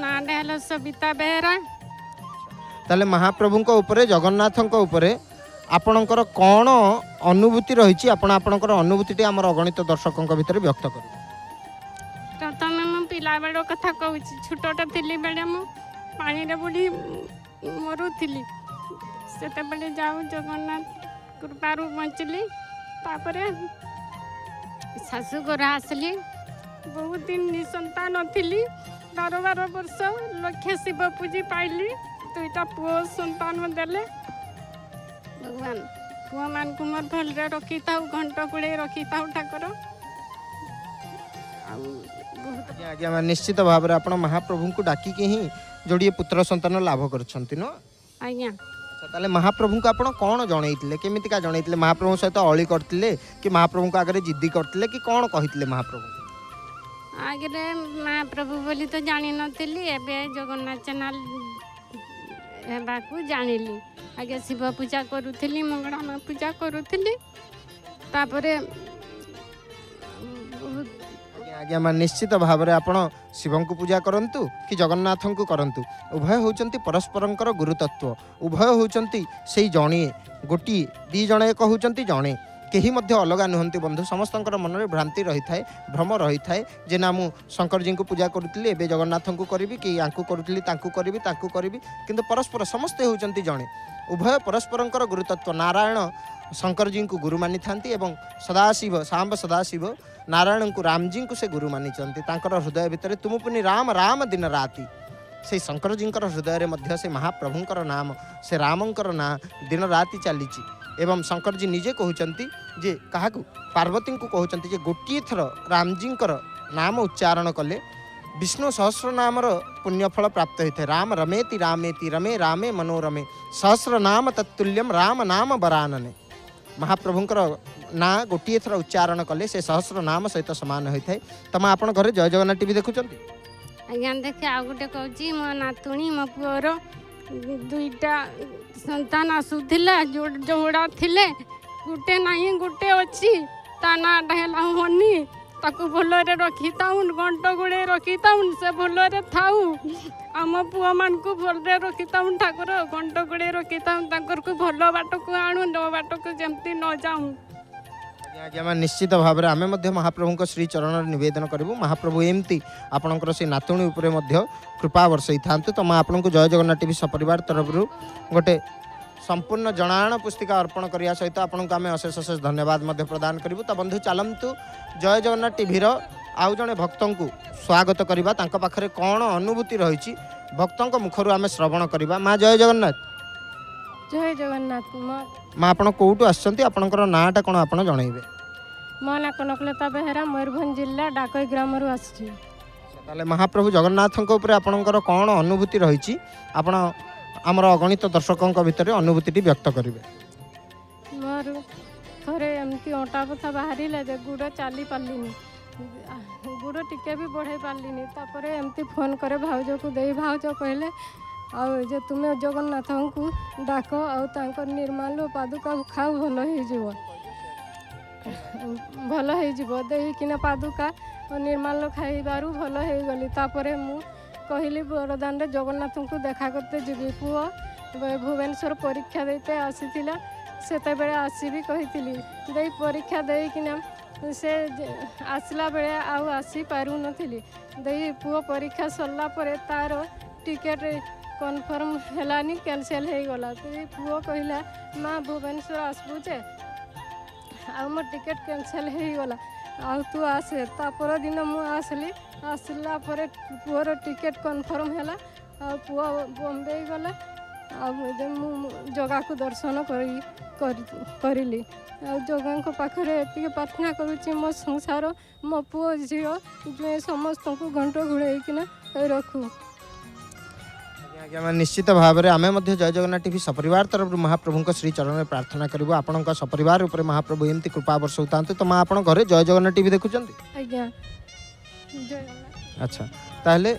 ନାଁଟା ହେଲା ସବିତା ବେହେରା। ତାହେଲେ ମହାପ୍ରଭୁଙ୍କ ଉପରେ, ଜଗନ୍ନାଥଙ୍କ ଉପରେ ଆପଣଙ୍କର କ'ଣ ଅନୁଭୂତି ରହିଛି, ଆପଣ ଆପଣଙ୍କର ଅନୁଭୂତିଟି ଆମର ଅଗଣିତ ଦର୍ଶକଙ୍କ ଭିତରେ ବ୍ୟକ୍ତ କରିବେ। ପ୍ରଥମେ ମୁଁ ପିଲାବେଳ କଥା କହୁଛି। ଛୋଟଟା ଥିଲି ବେଳେ ମୁଁ ପାଣିରେ ବୁଡ଼ି ମରୁଥିଲି। ସେତେବେଳେ ଯାଉ ଜଗନ୍ନାଥ କୃପାରୁ ବଞ୍ଚିଲି। ତାପରେ ଶାଶୁଘର ଆସିଲି, ବହୁତ ଦିନ ନିଃସନ୍ତାନ ଥିଲି। 12 ବର୍ଷ ଲକ୍ଷ୍ୟ ଶିବ ପୂଜି ପାଇଲି। 2ଟା ପୁଅ ସନ୍ତାନ ଦେଲେ ଭଗବାନ। ପୁଅମାନଙ୍କୁ ମୋର ଭଲରେ ରଖିଥାଉ, ଘଣ୍ଟ କୁଳେଇ ରଖିଥାଉ ଠାକୁର। ଆଉ ବହୁତ ଆଜ୍ଞା ମା, ନିଶ୍ଚିତ ଭାବରେ ଆପଣ ମହାପ୍ରଭୁଙ୍କୁ ଡାକିକି ହିଁ ଯୋଡ଼ିଏ ପୁତ୍ର ସନ୍ତାନ ଲାଭ କରିଛନ୍ତି ନା? ଆଜ୍ଞା। ତାହେଲେ ମହାପ୍ରଭୁଙ୍କୁ ଆପଣ କ'ଣ ଜଣେଇଥିଲେ, କେମିତିକା ଜଣେଇଥିଲେ? ମହାପ୍ରଭୁଙ୍କ ସହିତ ଅଳି କରିଥିଲେ କି ମହାପ୍ରଭୁଙ୍କ ଆଗରେ ଜିଦ୍ଦି କରିଥିଲେ କି କ'ଣ କହିଥିଲେ ମହାପ୍ରଭୁ? ଆଗରେ ମହାପ୍ରଭୁ ବୋଲି ତ ଜାଣିନଥିଲି, ଏବେ ଜଗନ୍ନାଥ ଚ୍ୟାନେଲ ହେବାକୁ ଜାଣିଲି। ଆଗେ ଶିବ ପୂଜା କରୁଥିଲି, ମଙ୍ଗଳା ମା ପୂଜା କରୁଥିଲି। ତାପରେ ବହୁତ ଆଜ୍ଞା ମା, ନିଶ୍ଚିତ ଭାବରେ ଆପଣ ଶିବଙ୍କୁ ପୂଜା କରନ୍ତୁ କି ଜଗନ୍ନାଥଙ୍କୁ କରନ୍ତୁ, ଉଭୟ ହେଉଛନ୍ତି ପରସ୍ପରଙ୍କର ଗୁରୁତତ୍ୱ। ଉଭୟ ହେଉଛନ୍ତି ସେଇ ଜଣିଏ, ଗୋଟିଏ, ଦୁଇ ଜଣ ଏକ ହେଉଛନ୍ତି ଜଣେ। କେହି ମଧ୍ୟ ଅଲଗା ନୁହନ୍ତି ବନ୍ଧୁ। ସମସ୍ତଙ୍କର ମନରେ ଭ୍ରାନ୍ତି ରହିଥାଏ, ଭ୍ରମ ରହିଥାଏ ଯେ ନା ମୁଁ ଶଙ୍କରଜୀଙ୍କୁ ପୂଜା କରୁଥିଲି, ଏବେ ଜଗନ୍ନାଥଙ୍କୁ କରିବି, କି ୟାଙ୍କୁ କରୁଥିଲି ତାଙ୍କୁ କରିବି, ତାଙ୍କୁ କରିବି। କିନ୍ତୁ ପରସ୍ପର ସମସ୍ତେ ହେଉଛନ୍ତି ଜଣେ। ଉଭୟ ପରସ୍ପରଙ୍କର ଗୁରୁତତ୍ୱ। ନାରାୟଣ ଶଙ୍କରଜୀଙ୍କୁ ଗୁରୁ ମାନିଥାନ୍ତି ଏବଂ ସଦାଶିବ, ସାମ୍ବ ସଦାଶିବ ନାରାୟଣଙ୍କୁ, ରାମଜୀଙ୍କୁ ସେ ଗୁରୁ ମାନିଛନ୍ତି। ତାଙ୍କର ହୃଦୟ ଭିତରେ ତୁମ ପୁନି ରାମ ରାମ ଦିନ ରାତି। ସେଇ ଶଙ୍କରଜୀଙ୍କର ହୃଦୟରେ ମଧ୍ୟ ସେ ମହାପ୍ରଭୁଙ୍କର ନାମ, ସେ ରାମଙ୍କର ନାଁ ଦିନ ରାତି ଚାଲିଛି। ଏବଂ ଶଙ୍କରଜୀ ନିଜେ କହୁଛନ୍ତି ଯେ କାହାକୁ, ପାର୍ବତୀଙ୍କୁ କହୁଛନ୍ତି ଯେ ଗୋଟିଏ ଥର ରାମଜୀଙ୍କର ନାମ ଉଚ୍ଚାରଣ କଲେ ବିଷ୍ଣୁ ସହସ୍ର ନାମର ପୁଣ୍ୟଫଳ ପ୍ରାପ୍ତ ହୋଇଥାଏ। ରାମ ରମେତି ରାମେତି ରମେ ରାମେ ମନୋରମେ ସହସ୍ର ନାମ ତତ୍ତୁଲ୍ୟମ୍ ରାମ ନାମ ବରାନନେ। ମହାପ୍ରଭୁଙ୍କର ନାଁ ଗୋଟିଏ ଥର ଉଚ୍ଚାରଣ କଲେ ସେ ସହସ୍ର ନାମ ସହିତ ସମାନ ହୋଇଥାଏ। ତମେ ଆପଣ ଘରେ ଜୟ ଜଗନ୍ନାଥ ଟିଭି ଦେଖୁଛନ୍ତି? ଆଜ୍ଞା ଦେଖେ। ଆଉ ଗୋଟେ କହୁଛି, ମୋ ନାତୁଣୀ, ମୋ ପୁଅର 2ଟା ସନ୍ତାନ ଆସୁଥିଲା, ଯୋଡ଼ା ଥିଲେ, ଗୋଟେ ନାହିଁ ଗୋଟେ ଅଛି। ତା ନାଁଟା ହେଲା ହନି। ତାକୁ ଭଲରେ ରଖିଥାଉନ୍, ଗଣ୍ଠ ଗୋଡ଼େଇ ରଖିଥାଉନ୍, ସେ ଭଲରେ ଥାଉ। ଆମ ପୁଅମାନଙ୍କୁ ଭଲରେ ରଖିଥାଉନ୍ ଠାକୁର, ଗଣ୍ଠ ଗୋଡ଼େଇ ରଖିଥାଉନ୍, ତାଙ୍କରକୁ ଭଲ ବାଟକୁ ଆଣୁ, ନ ବାଟକୁ ଯେମିତି ନ ଯାଉ। ଆଜ୍ଞା ଆଜ୍ଞା ନିଶ୍ଚିତ ଭାବରେ ଆମେ ମଧ୍ୟ ମହାପ୍ରଭୁଙ୍କ ଶ୍ରୀ ଚରଣରେ ନିବେଦନ କରିବୁ ମହାପ୍ରଭୁ ଏମିତି ଆପଣଙ୍କର ସେ ନାତୁଣୀ ଉପରେ ମଧ୍ୟ କୃପା ବର୍ଷେଇଥାନ୍ତୁ। ତ ମୁଁ ଆପଣଙ୍କୁ ଜୟ ଜଗନ୍ନାଥ ଟିଭି ସପରିବାର ତରଫରୁ ଗୋଟେ संपूर्ण जनाण पुस्तिका अर्पण करने सहित आपको आम अशेष अशेष धन्यवाद प्रदान करूँ। तो बंधु चलतु जय जगन्नाथ टीवी आउ जड़े भक्त को स्वागत करवा पाखे कौन अनुभूति रही भक्तों मुखर आम श्रवण करवा। माँ जय जगन्नाथ। जय जगन्नाथ। माँ आप कौटू आपर नाटा कौन आप जनइबे? मो ना कनकलता बेहेरा मयूरभंज जिला डाकई ग्राम आसी। महाप्रभु जगन्नाथ आपणकर कौन अनुभूति रही आप आमर अगणित दर्शकों भितर अनुभूति व्यक्त करेंगे? मोर थोड़े एमती अंटा बथा बाहर गुड़ चली पार्लिनी, गुड़ टिके भी बढ़े पार्लिनी। तापर एमती फोन करे भाउज को दे, भाउज कहले जे तुम्हें जगन्नाथ को डाक आर निर्माल पादुका खाऊ भल हो देना पादुका निर्माल खाइबारू भल हो गली। तापर मु कहली बरदान जगन्नाथ को देखा करते जीवी। पुओ भुवनेश्वर परीक्षा देते आसीथिला, सेतेबेले आसीबी कहिथिली दे परीक्षा देकिना से आसला बेले आउ आसी पारु नथिली। दे पुओ परीक्षा सरला परे तार टिकेट कन्फर्म हेलानी, कैंसिल हो गला। तो पुओ कहला माँ भुवनेश्वर आसबू जे आ मोर टिकेट कैंसिल हो गला, आ तू आसे। तापर दिन मु आसली, आसला परे पुओर टिकेट कन्फर्म हैला, आ पुओ बॉम्बे गला। मु जगा को दर्शन करी जगा पाखे एति प्रार्थना करुच्ची मो संसार मो पुओ झील समस्त को घंट घोड़ेकिना रखू। निश्चित भाव में आम जय जगन्नाथ टीवी सपरिवार तरफ महाप्रभु श्री चरण में प्रार्थना करूँ आपण सपरिवार उपर महाप्रभु एमती कृपा वर्षाता। तो माँ आप घरे जय जगन्नाथ टीवी देखुं? अच्छा ताहले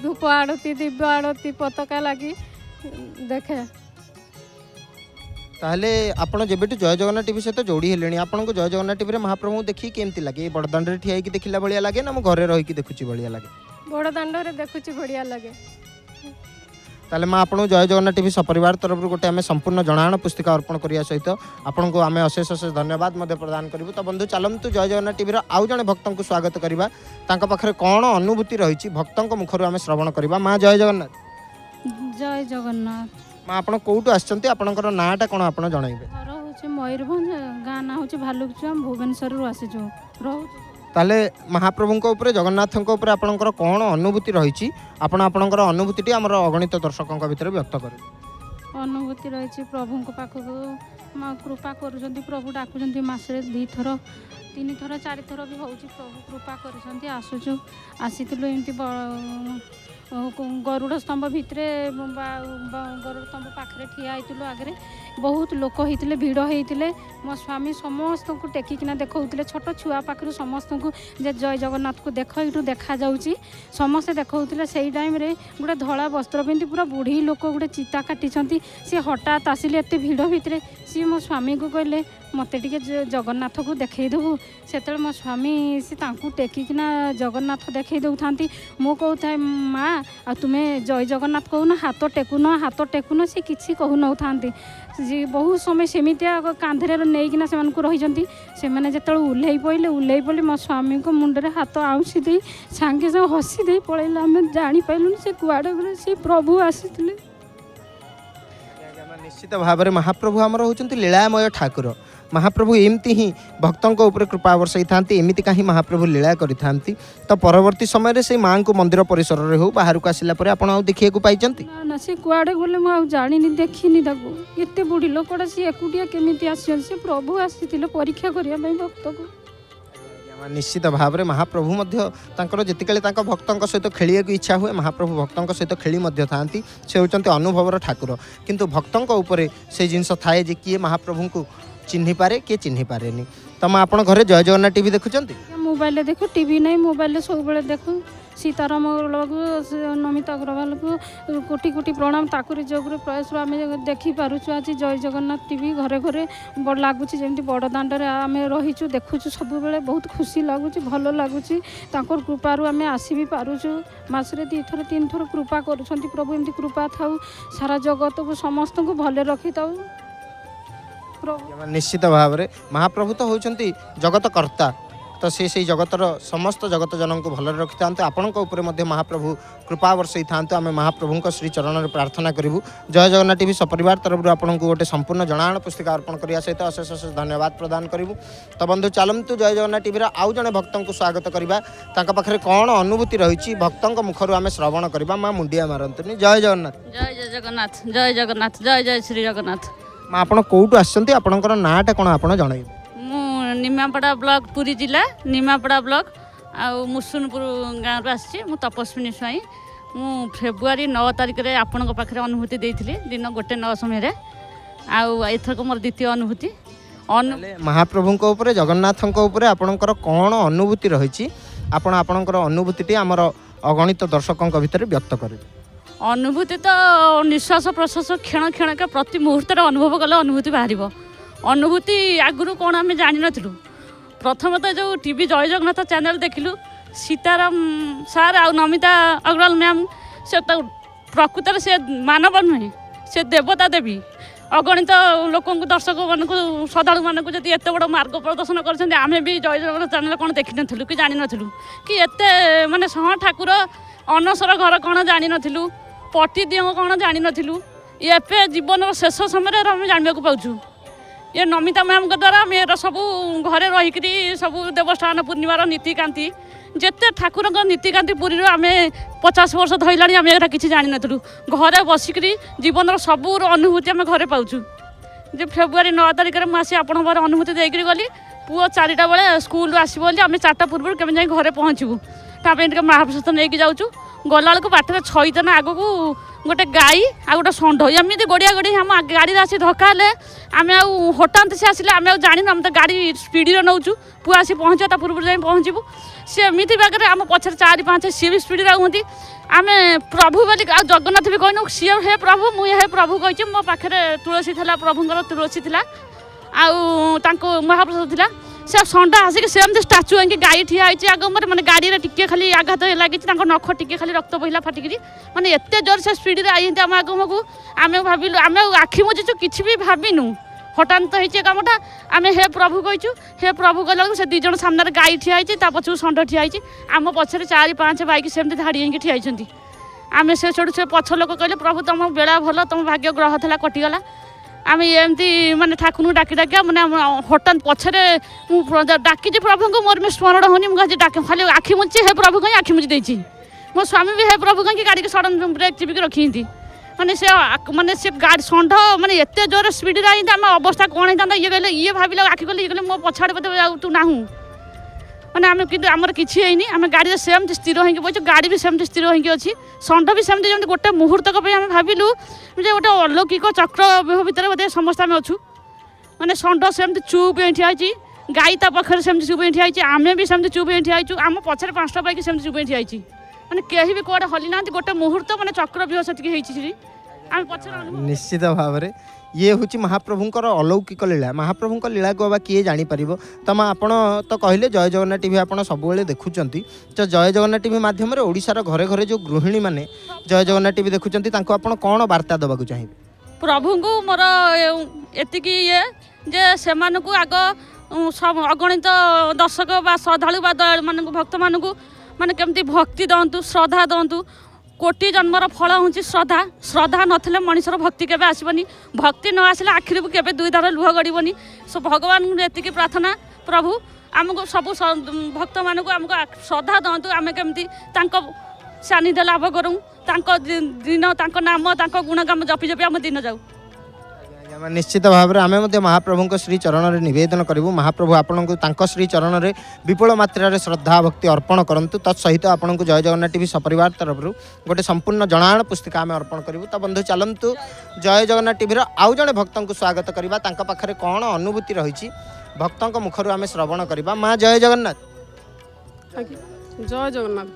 धूप आड़ती दिव्य आड़ती पताका लगी देखे। ताहले आपण जेबेटू जय जगन्नाथ टीवी सहित जोड़ी हेले आपको जय जगन्नाथ टीवी महाप्रभु देखी केमती लगे? बड़दाण्ड रे ठिया देखला भाया लगे ना घरे रही देखुची भाया लगे? बड़दाण्ड रे देखुची बढ़िया लगे। ताले माँ आपको जय जगन्नाथ टीवी सपरिवार तरफ गोटे आम संपूर्ण जनाण पुस्तिका अर्पण करने सहित आपको आम अशेष अशेष धन्यवाद प्रदान करूँ। तो बंधु चलतु जय जगन्नाथ टीवी आउ जड़े भक्त को स्वागत करवा पाखे कौन अनुभूति रही भक्तों मुखर आम श्रवण करवा। माँ जय जगन्नाथ। जय जगन्नाथ। माँ आप कौटू आपर नाटा कौन आप जनइबे? मयूरभंज गाँ ना हूँ भालुकचुआ, भुवनेश्वर आसीचु रोज। ताले महाप्रभु जगन्नाथ आपणकर कौन अनुभूति रही आपणकर अनुभूति आम अगणित दर्शकों भीतर व्यक्त कर? अनुभूति रही प्रभु पाखक कृपा कर प्रभु डाकुंट मसरे 2 थर 3 थर 4 थर भी हो प्रभु कृपा कर आसुचु आसी एमती गरुड़ स्तंभ भितर गरुड़ स्तंभ पाखे ठिया होइतिलु आगे बहुत लोक होते भिड़ होते मो स्वामी समस्त को टेकिना देखते छोट छुआ पाखु समस्त को जे जय जगन्नाथ को देख यू देखा जाऊँगी समस्ते देखते से टाइम गोटे धला वस्त्र पिंधि पूरा बुढ़ी लोक गोटे चिता काटी सी हठात आसिले एत भिड़ भितर सी मो स्वामी को कहले मत टे जगन्नाथ को देखईदेबू से मो स्वामी सी टेकिना जगन्नाथ देखई दौथा मु कहता माँ आ तुम्हें जय जगन्नाथ कहून हाथ टेकुन सी किसी कहू नौ था बहुत समय सेमितिया कांधरे नहींकिना से रही से जो उल्लई पड़े मो स्वामी को मुंडे हाथ आउसी दे सांगे सांगे हसी दे पलैला आम जापारू से कुआड़े गले से प्रभु आसी। निश्चित भाव में महाप्रभु आमर होती लीलामय ठाकुर महाप्रभु एमती ही भक्तों ऊपर कृपा वर्षाई था एमती कहीं महाप्रभु लीला करी तो परवर्ती समय से माँ को मंदिर परिसर में हो बाहर को आसला देखा पाई ना से कुआड़े गले मुझे जानी देखनी एत बुढ़ी लोकटा सी एकुटिया केमी आसी से प्रभु आसी परीक्षा करने भक्त को। निश्चित भाव में महाप्रभु जितकाले भक्तों सहित खेलिया इच्छा हुए महाप्रभु भक्तों सहित खेली था से होती अनुभवर ठाकुर किंतु भक्तों उपर से जिनस थाए जे किए महाप्रभु को चिन्ह पारे किए चिन्ह पारे तो मैं आप घरे जय जगन्नाथ टीवी देखुं? मोबाइल देखो टीवी नहीं मोबाइल सब देखो सीताराम नमिता अग्रवाल को कोटि कोटि प्रणाम ताकुरी जोगुर प्रयास आम देखिपुँ आज जय जगन्नाथ टीवी घरे घरे बड़ लगुच जमी बड़ दाण्डे आम रहीचु देखुचु सब बेले बहुत खुशी लगुच भल लगुच कृपारू आम आसी भी पारुचु मासरे 2 थर 3 थर कृपा करुँच प्रभु एमती कृपा थाउ सारा जगत को समस्त को भले रखी थाउ निश्चित भाव में महाप्रभु तो होती जगत कर्ता तो से जगतर समस्त जगत जनों को भल रखि था आपण महाप्रभु कृपा वर्षई था आम महाप्रभु श्री चरण में प्रार्थना करूँ जय जगन्नाथ टीवी सपरिवार तरफ आपको गोटे संपूर्ण जनाण पुस्तिका अर्पण करने सहित अशेष अशेष धन्यवाद प्रदान करूँ तो बंधु चलतु जय जगन्नाथ टीवी आउ जड़े भक्त को स्वागत करवा पाखे कौन अनुभूति रही भक्तों मुखर आम श्रवण करवा माँ मुंडिया मारतुनि जय जगन्नाथ जय जय जगन्नाथ जय जगन्नाथ जय जय श्री जगन्नाथ माँ आप कौटू आसपर नाटा कौन आप जन निमापड़ा ब्लॉक पुरी जिला निमापड़ा ब्लॉक आउ मुसुनपुर गाँव आसी तपस्विनी स्वाई मु फेब्रुआरी 9 तारिख में आपण पाखे अनुभूति देती दिन 1:09 समय आउथरक मोर द्वितीय अनुभूति महाप्रभु जगन्नाथ आपणकर कौन अनुभूति रही आपणकर अनुभूति आमर अगणित दर्शकों भितर व्यक्त करें अनुभूति तो निश्वास प्रश्वास क्षण क्षण के प्रति मुहूर्त अनुभव कले अनुभूति बाहर अनुभूति आगुरी कौन आम जान नु प्रथमतः जो टीवी जय जगन्नाथ चैनल देखिलु सीताराम सार आ नमिता अग्रवाल मैम से प्रकृत से मानव नुहे से देवता देवी अगणित लोक दर्शक मानक श्रद्धालु मानक जब एत बड़ मार्ग प्रदर्शन कर भी जय जगन्नाथ चैनल कौन देखी नु कि जानी नु कि एत माने हाँ ठाकुर अनसर घर कौन जानी नु पटी दियो कौन जानी नु एपे जीवन शेष समय आम जानवा पाचु ये नमिता मैम द्वारा मेरा सब घरे रहीकि सब देवस्थान पूर्णिमार नीतिकांति जिते ठाकुर नीतिकांति पुरी आम 50 वर्ष धरला आम यहाँ किसी जानी नु घरे बसिक जीवन सबू अनुभूति आम घरे पाचु जे फेब्रुआरी 9 तारिख में मुझे आप अनुभूति देकर गली पुओ 4टा बेले स्कूल आसो आम 4टा पूर्व केमी जाए घरे पहुँचू तापर महाप्रसाद नहीं जाऊँ गला बेलू बाटर छईतना आग को गोटे गाई आ गोटे षंढ एमती गोड़िया गोड़ी आम गाड़ी आसी धक्का हेले आम हठात से आसिले आम जान आम तो गाड़ी स्पीड नौचु पुआ आसी पहुँचा ता पूर्व जाए पहुँचू सी एमती बागे आम पछे 4-5 सी भी स्पीड हमें आम प्रभु बोली जगन्नाथ भी कहनु सी हे प्रभु मुझे हे प्रभु कही मो पाखे तुलसी था प्रभुंर तुलसी था आउ महाप्रसाद था से षंढ आसिक सेमती स्टाच्यू होगी गाई ठिया आग मैंने गाड़ी में टिके खाली आघात लगी नख टिके खाली रक्त बहला फाटिक मैंने एत जोर से स्पीड आई आम आगमक आम भाविलु आम आखि मुझीचु कि भी भाविनु हठात तो होती कमटा आम हे प्रभु कहीचु हे प्रभु कहला से 2 जन सामने गाई ठिया पछू षंढ ठिया आम पछे 4-5 बाइक सेमती धाड़ी होगी ठिया आम से से पछ लोक कहले प्रभु तुम बेला भल तुम भाग्य ग्रह था कटिगला आम एमती माने ठाकुर डाकी डाकिया मैंने हठात पछरे डाकी प्रभु को मोर में स्मरण होनी मुझे खाली आखि मुझे हे प्रभु कहीं आखि मुझी देती मो स्वामी भी हे प्रभु कहीं गाड़ी के सडन ब्रेक चिपिक रखी माने से गाड़ी षंढ माने एत जोर स्पीड आई आम अवस्था कौन होता ये कहले ये भाविल आखि कहले ये कहले मो पछाड़े बोधे तू नाहू मैंने आम कि आमर किसी है आम गाड़ी सेमती स्थिर होगी बच गाड़ी भी सेमती स्थिर होगी अच्छी षंढ भी सेमती जमी गोटे मुहूर्तक आम भाविलु जे गोटे अलौकिक चक्र भितर बोधे समस्त आम अच्छू मैंने षंढ सेमती चुप ठिया गाई ता पाखे सेमती चुप ठिया आम भी सेमती चुप ठिया आम पछे 5टा बाइक सेमती चुप ठिया मैंने कहीं भी कौड़े हली ना गोटे मुहूर्त मैंने चक्र व्यूह से आम पछे निश्चित भाव में ये हूँ महाप्रभुंर अलौकिक लीला महाप्रभु लीला को बा किए जापर तो आपण तो कहले जय जगन्नाथ टीवी आप सब देखुं तो जय जगन्नाथ टीवी मध्यम ओडिशार घरे घरे जो गृहिणी मैंने जय जगन्नाथ टीवी देखुं आप कौन वार्ता देवा चाहिए प्रभु को मोर एतिकी ये जे से आग सब अगणित दर्शक बा श्रद्धालु बा मान भक्त मानू माने केमती भक्ति दंतु श्रद्धा दंतु कोटि जन्मर फल हूँ श्रद्धा श्रद्धा नथिले मनुष्यर भक्ति केबे आसबनी भक्ति न आसिले आखिर केबे 2 धार लुह गड़बनी सो भगवान एतिकी प्रार्थना प्रभु आमको सब भक्त मानक आमको श्रद्धा दंतु आम केमती सानिध्य लाभ करूँ दिन नाम गुणगाम जपि जपि आम दिन जाऊ निश्चित भाव में आम महाप्रभु श्री चरण में नवेदन करूँ महाप्रभु आपको श्री चरण में विपुल मात्रा श्रद्धा भक्ति अर्पण करूँ तत्सहित आपको जय जगन्नाथ टीवी सपरिवार तरफ गोटे संपूर्ण जनाण पुस्तिका आम अर्पण करूँ तो बंधु चलतु जय जगन्नाथ टीवी आउ जड़े भक्त को स्वागत करवा पाखे कौन अनुभूति रही भक्तों मुखर आम श्रवण करवा माँ जय जगन्नाथ जय जगन्नाथ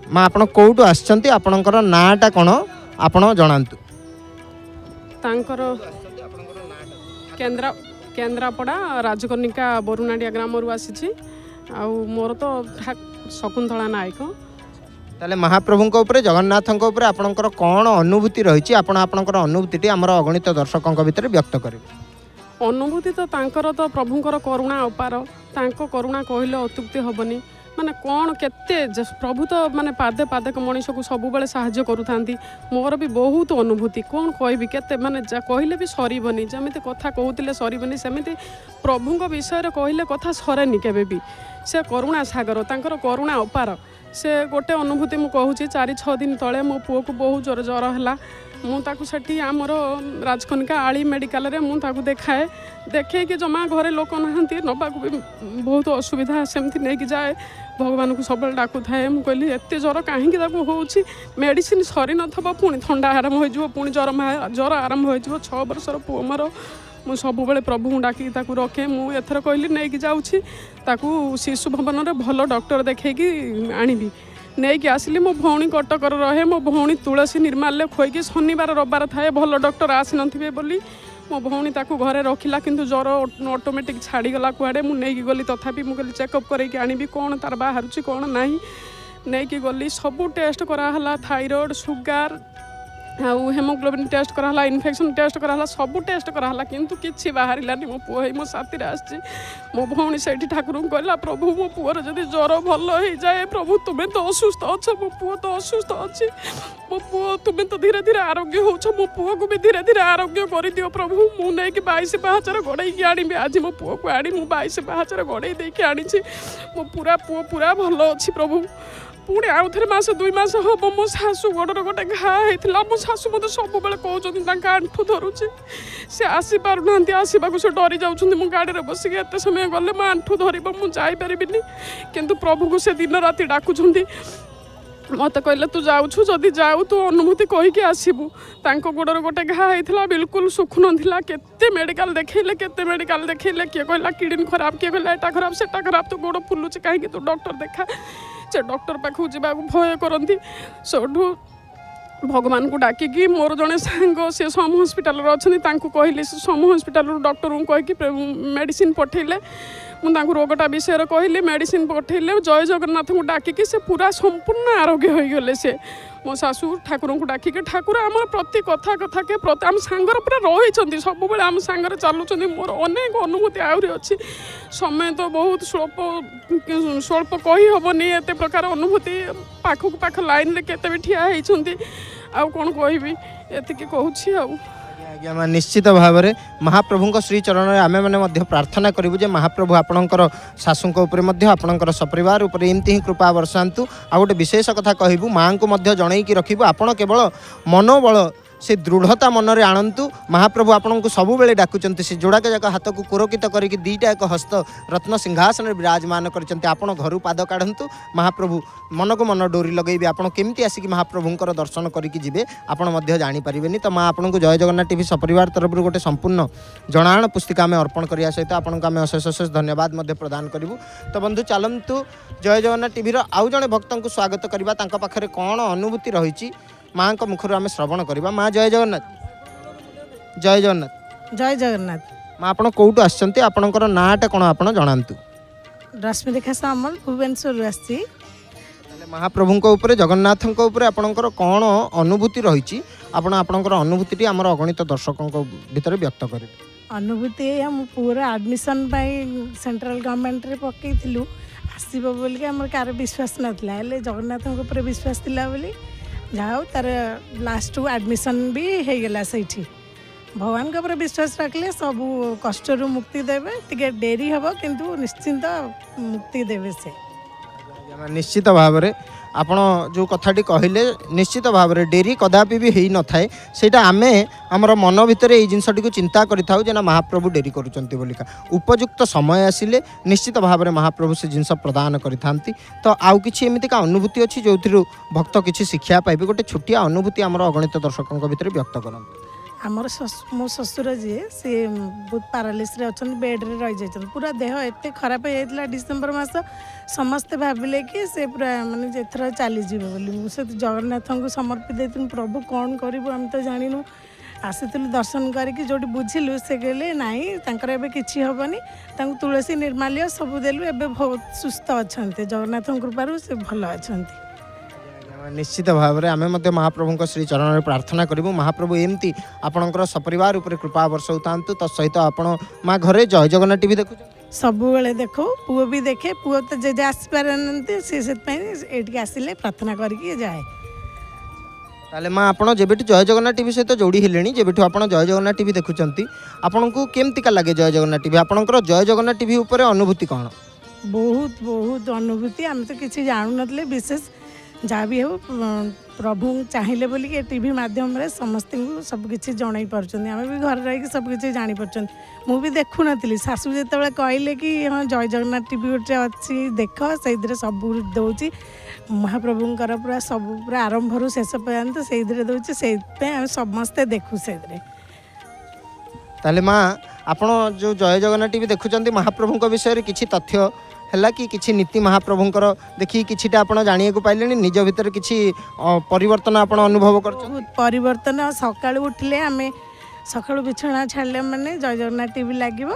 ମା ଆପଣ କେଉଁଠୁ ଆସିଛନ୍ତି ଆପଣଙ୍କର ନାଁଟା କ'ଣ ଆପଣ ଜଣାନ୍ତୁ। ତାଙ୍କର କେନ୍ଦ୍ରାପଡ଼ା ରାଜକନିକା ବରୁଣାଡ଼ିଆ ଗ୍ରାମରୁ ଆସିଛି। ଆଉ ମୋର ତ ଶକୁନ୍ତଳା ନାୟକ। ତାହେଲେ ମହାପ୍ରଭୁଙ୍କ ଉପରେ ଜଗନ୍ନାଥଙ୍କ ଉପରେ ଆପଣଙ୍କର କ'ଣ ଅନୁଭୂତି ରହିଛି ଆପଣ ଆପଣଙ୍କର ଅନୁଭୂତିଟି ଆମର ଅଗଣିତ ଦର୍ଶକଙ୍କ ଭିତରେ ବ୍ୟକ୍ତ କରିବେ। ଅନୁଭୂତି ତ ତାଙ୍କର ତ ପ୍ରଭୁଙ୍କର କରୁଣା ଅପାର, ତାଙ୍କ କରୁଣା କହିଲେ ଅତ୍ୟୁକ୍ତି ହେବନି। ମାନେ କ'ଣ କେତେ ପ୍ରଭୁ ତ ମାନେ ପାଦେ ପାଦେ ମଣିଷକୁ ସବୁବେଳେ ସାହାଯ୍ୟ କରୁଥାନ୍ତି। ମୋର ବି ବହୁତ ଅନୁଭୂତି, କ'ଣ କହିବି, କେତେ ମାନେ କହିଲେ ବି ସରିବନି। ଯେମିତି କଥା କହୁଥିଲେ ସରିବନି, ସେମିତି ପ୍ରଭୁଙ୍କ ବିଷୟରେ କହିଲେ କଥା ସରେନି କେବେ ବି। ସେ କରୁଣା ସାଗର, ତାଙ୍କର କରୁଣା ଅପାର। ସେ ଗୋଟେ ଅନୁଭୂତି ମୁଁ କହୁଛି, 4-6 ଦିନ ତଳେ ମୋ ପୁଅକୁ ବହୁତ ଜୋର ଜ୍ୱର ହେଲା। ମୁଁ ତାକୁ ସେଠି ଆମର ରାଜକନିକା ଆଳି ମେଡ଼ିକାଲରେ ମୁଁ ତାକୁ ଦେଖେଇକି ଜମା ଘରେ ଲୋକ ନାହାନ୍ତି, ନେବାକୁ ବି ବହୁତ ଅସୁବିଧା, ସେମିତି ନେଇକି ଯାଏ। ଭଗବାନଙ୍କୁ ସବୁବେଳେ ଡାକୁଥାଏ। ମୁଁ କହିଲି ଏତେ ଜ୍ୱର କାହିଁକି ତାକୁ ହେଉଛି, ମେଡ଼ିସିନ ସରିନଥିବ, ପୁଣି ଥଣ୍ଡା ଆରମ୍ଭ ହୋଇଯିବ, ପୁଣି ଜ୍ୱର ଆରମ୍ଭ ହୋଇଯିବ। 6 ବର୍ଷର ପୁଅ ମୋର। ମୁଁ ସବୁବେଳେ ପ୍ରଭୁଙ୍କୁ ଡାକିକି ତାକୁ ରଖେ। ମୁଁ ଏଥର କହିଲି ନେଇକି ଯାଉଛି ତାକୁ ଶିଶୁ ଭବନରେ ଭଲ ଡକ୍ଟର ଦେଖେଇକି ଆଣିବି। ନେଇକି ଆସିଲି। ମୋ ଭଉଣୀ କଟକରେ ରହେ। ମୋ ଭଉଣୀ ତୁଳସୀ ନିର୍ମାଲ୍ୟ ଖୋଇକି ଶନିବାର ରବିବାର ଥାଏ, ଭଲ ଡକ୍ଟର ଆସିନଥିବେ ବୋଲି ମୋ ଭଉଣୀ ତାକୁ ଘରେ ରଖିଲା। କିନ୍ତୁ ଜ୍ୱର ଅଟୋମେଟିକ୍ ଛାଡ଼ିଗଲା କୁଆଡ଼େ। ମୁଁ ନେଇକି ଗଲି, ତଥାପି ମୁଁ କହିଲି ଚେକଅପ୍ କରେଇକି ଆଣିବି କ'ଣ ତାର ବାହାରୁଛି କ'ଣ ନାହିଁ। ନେଇକି ଗଲି, ସବୁ ଟେଷ୍ଟ କରାହେଲା, ଥାଇରଏଡ଼, ସୁଗାର ଆଉ ହେମୋଗ୍ଲୋବିନ୍ ଟେଷ୍ଟ କରାହେଲା, ଇନଫେକ୍ସନ୍ ଟେଷ୍ଟ କରାହେଲା, ସବୁ ଟେଷ୍ଟ କରାହେଲା, କିନ୍ତୁ କିଛି ବାହାରିଲାନି। ମୋ ପୁଅ ହେଇ ମୋ ସାଥିରେ ଆସିଛି। ମୋ ଭଉଣୀ ସେଇଠି ଠାକୁରଙ୍କୁ କହିଲା, ପ୍ରଭୁ ମୋ ପୁଅର ଯଦି ଜ୍ୱର ଭଲ ହେଇଯାଏ, ପ୍ରଭୁ ତୁମେ ତ ଅସୁସ୍ଥ ଅଛ, ମୋ ପୁଅ ତ ଅସୁସ୍ଥ ଅଛି, ମୋ ପୁଅ ତୁମେ ତ ଧୀରେ ଧୀରେ ଆରୋଗ୍ୟ ହେଉଛ, ମୋ ପୁଅକୁ ବି ଧୀରେ ଧୀରେ ଆରୋଗ୍ୟ କରିଦିଅ ପ୍ରଭୁ। ମୁଁ ନେଇକି 22 ପାହାଚରେ ଗଡ଼େଇକି ଆଣିବି। ଆଜି ମୋ ପୁଅକୁ ଆଣି ମୁଁ 22 ପାହାଚରେ ଗଡ଼େଇ ଦେଇକି ଆଣିଛି। ମୋ ପୁଅ ପୁରା ଭଲ ଅଛି ପ୍ରଭୁ। ପୁଣି ଆଉ ଥରେ 1-2 ମାସ ହେବ ମୋ ଶାଶୁ ଗୋଡ଼ରେ ଗୋଟେ ଘା ହେଇଥିଲା। ମୋ ଶାଶୁ ମୋତେ ସବୁବେଳେ କହୁଛନ୍ତି ତାଙ୍କ ଆଣ୍ଠୁ ଧରୁଛି, ସେ ଆସିପାରୁନାହାନ୍ତି, ଆସିବାକୁ ସେ ଡରି ଯାଉଛନ୍ତି। ମୁଁ ଗାଡ଼ିରେ ବସିକି ଏତେ ସମୟ ଗଲେ ମୋ ଆଣ୍ଠୁ ଧରିବ, ମୁଁ ଯାଇପାରିବିନି। କିନ୍ତୁ ପ୍ରଭୁକୁ ସେ ଦିନ ରାତି ଡାକୁଛନ୍ତି। ମୋତେ କହିଲେ ତୁ ଯାଉଛୁ, ଯଦି ଯାଉ ତୁ ଅନୁଭୂତି କହିକି ଆସିବୁ। ତାଙ୍କ ଗୋଡ଼ରେ ଗୋଟେ ଘା ହେଇଥିଲା, ବିଲକୁଲ ଶୁଖୁନଥିଲା। କେତେ ମେଡ଼ିକାଲ ଦେଖେଇଲେ, କିଏ କହିଲା କିଡ଼ନୀ ଖରାପ, କିଏ କହିଲା ଏଟା ଖରାପ ସେଟା ଖରାପ, ତୁ ଗୋଡ଼ ଫୁଲୁଛି କାହିଁକି, ତୁ ଡକ୍ଟର ଦେଖା। ସେ ଡକ୍ଟର ପାଖକୁ ଯିବାକୁ ଭୟ କରନ୍ତି। ସେଠୁ ଭଗବାନଙ୍କୁ ଡାକିକି ମୋର ଜଣେ ସାଙ୍ଗ ସେ ସମ ହସ୍ପିଟାଲରେ ଅଛନ୍ତି, ତାଙ୍କୁ କହିଲି, ସେ ସମ ହସ୍ପିଟାଲରୁ ଡକ୍ଟରଙ୍କୁ କହିକି ମେଡ଼ିସିନ ପଠେଇଲେ। ମୁଁ ତାଙ୍କୁ ରୋଗଟା ବିଷୟରେ କହିଲି, ମେଡ଼ିସିନ ପଠେଇଲେ। ଜୟ ଜଗନ୍ନାଥଙ୍କୁ ଡାକିକି ସେ ପୁରା ସମ୍ପୂର୍ଣ୍ଣ ଆରୋଗ୍ୟ ହୋଇଗଲେ। ସେ ମୋ ଶାଶୁ ଠାକୁରଙ୍କୁ ଡାକିକି, ଠାକୁର ଆମର ପ୍ରତି କଥାକେ ଆମ ସାଙ୍ଗରେ ପୁରା ରହିଛନ୍ତି, ସବୁବେଳେ ଆମ ସାଙ୍ଗରେ ଚାଲୁଛନ୍ତି। ମୋର ଅନେକ ଅନୁଭୂତି ଆହୁରି ଅଛି, ସମୟ ତ ବହୁତ ସ୍ୱଳ୍ପ କହି ହେବନି। ଏତେ ପ୍ରକାର ଅନୁଭୂତି, ପାଖକୁ ପାଖ ଲାଇନରେ କେତେ ବି ଠିଆ ହେଇଛନ୍ତି। ଆଉ କ'ଣ କହିବି, ଏତିକି କହୁଛି ଆଉ। ଆଜ୍ଞା ମା, ନିଶ୍ଚିତ ଭାବରେ ମହାପ୍ରଭୁଙ୍କ ଶ୍ରୀଚରଣରେ ଆମେମାନେ ମଧ୍ୟ ପ୍ରାର୍ଥନା କରିବୁ ଯେ ମହାପ୍ରଭୁ ଆପଣଙ୍କର ଶାଶୁଙ୍କ ଉପରେ ମଧ୍ୟ ଆପଣଙ୍କର ସପରିବାର ଉପରେ ଏମିତି ହିଁ କୃପା ବର୍ଷାନ୍ତୁ। ଆଉ ଗୋଟେ ବିଶେଷ କଥା କହିବୁ, ମାଆଙ୍କୁ ମଧ୍ୟ ଜଣେଇକି ରଖିବୁ, ଆପଣ କେବଳ ମନୋବଳ से दृढ़ता मनरे आणंतु। महाप्रभु आपन को सबुबले डाकुचंती से जोड़ाक जाक हाथ को कुरकित करके दीटा एक हस्त रत्न सिंहासन विराजमान करचंती। आपन घर पाद काढ़ंतु, महाप्रभु मन को मन डोरी लगेबे। आपन केमती आसिक महाप्रभुंकर दर्शन करके जिबे आपण मध्य जानि परिबेनी। तो माँ आपन को जय जगन्नाथ टीवी सपरिवार तरफ गोटे संपूर्ण जनाण पुस्तिका आम अर्पण करिया सहित आपन को आम अशेष अशेष धन्यवाद मध्य प्रदान करूँ। तो बंधु चलतु जय जगन्नाथ टीवी आउ जड़े भक्त को स्वागत करवा, तांका पाखरे कौन अनुभूति रही माँ को मुखर आम श्रवण करवा। माँ जय जगन्नाथ। जय जगन्नाथ। जय जगन्नाथ। माँ आपन कौटू आसछंती, आपनकर नाटा कौन आपन जणांतु। रश्मिरेखा सामल भुवनेश्वर आसी। महाप्रभुंक उपरे जगन्नाथंक उपरे आपनकर कौन अनुभूति रही, आपन आपनकर अनुभूति आमर अगणित दर्शकों भितर व्यक्त करें। अनुभूति हम पूरा एडमिशन सेंट्रल गवर्नमेंट रे पकईलु आसब बोलिक आम कार विश्वास नाला, जगन्नाथ ऊपर विश्वास थिला बोली जाओ तार लास्ट एडमिशन भी हो गला। सही भगवान के विश्वास रखले सब कष्ट मुक्ति देवे, टिके डेरी हम किंतु निश्चिंत मुक्ति देवे से। निश्चित भाव में आपण जो कथाटी कहले निश्चित भाव में डेरी कदापि भी हो न थाए, सेटा आमे हमर मन भितर ये जिनसटी को चिंता करिथाउ जे ना महाप्रभु डेरी करूचंती बोलिका। उपयुक्त समय आसिले निश्चित भाव में महाप्रभु से जिनस प्रदान करिथांती। तो आउ किछि एमिति का अनुभूति अछि जोथिरु भक्त किछि शिक्षा पाइबे, गोटे छोटिया अनुभूति हमर अगणित दर्शकों भितर व्यक्त करन। आमर मो ससुर जी सी बहुत पारालिस अच्छा बेड्रे रही जाइए पूरा देह एत खराब हो जाता डिसेम्बर मास समस्ते भाविले कि से पूरा माने एथर चलीजी बोली मुझे जगन्नाथ को समर्पित देती प्रभु कौन करूँ आम तो जानू आसीलु दर्शन करके जो बुझिलु से कहले नाई तांकर एबे किछि हबनी तांको तुलसी निर्माल्य सब देलु एबे बहुत सुस्थ अछंते जगन्नाथ कृपारु से भल अछंते। निश्चित भाव में आम महाप्रभु श्री चरण में प्रार्थना करूँ महाप्रभु एमती आपणकर सपरिवार उपर कृपा वर्षाऊ तत्सहित आपण माँ घरे जय जगन्नाथ टीवी देखु सब बेले देखो पुओ भी देखे पुओ तो जे आसपारे से आसिले प्रार्थना करके जाए। ताले माँ आपड़ जब जय जगन्नाथ टीवी सहित जोड़ी हेले जब आप जय जगन्नाथ टीवी देखुंत आपन को केमती लगे जय जगन्नाथ टीवी आपणकर जय जगन्नाथ टीवी उपर अनुभूति कौन? बहुत बहुत अनुभूति आम तो किसी जानू न विशेष जहाँ भी हो प्रभु चाहिए बोलिक टीवी माध्यम रे समस्त सबकि जन पार्टी आम भी घर रही सबकि जापर मु भी देखु नी शाशु जो कहले कि हाँ जय जगन्नाथ टीवी गोटे अच्छी देख से सब दौर महाप्रभुंर पूरा सब पूरा आरंभ रू शेष पर्यंत से दौर से समस्ते देखु से ताले माँ आपण जो जय जगन्नाथ टीवी देखुं महाप्रभु विषय किसी तथ्य है कि किसी नीति महाप्रभुंर देखिए किछिटा आपण जानिया को पाइले निज भितर किछि परिवर्तन आपण अनुभव कर परिवर्तन सकाळ उठले आमे सकाळ बिछଣା छाड़ले माने जय जगन्नाथ टीवी लागिवो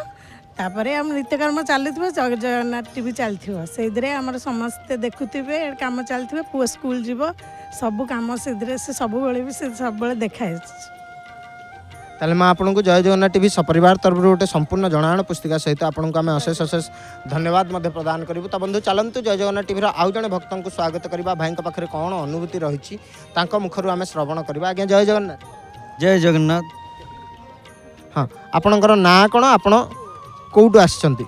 तापरे हम नित्यकर्म चलुथिबो जय जगन्नाथ टीवी चलथिबो सेदरे हमर समस्त देखुथिबे काम चलथिबे पुओ स्कूल जीवो सब काम सेदरे से सब बेले भी से सब बेले देखाए। ताले माँ आपको जय जगन्नाथ टीवी सपरिवार तरफ गोटे संपूर्ण जनाण पुस्तिका सहित आपको आम अशेष अशेष धन्यवाद प्रदान करूँ। तो बंधु चलतु जय जगन्नाथ टीवी आउ जड़े भक्त को स्वागत करवा भाई पाखे कौन अनुभूति रही मुखर आम श्रवण करवा। आज्ञा जय जगन्नाथ। जय जगन्नाथ। हाँ आपणकर ना कौन आपण कौटू आसछंती?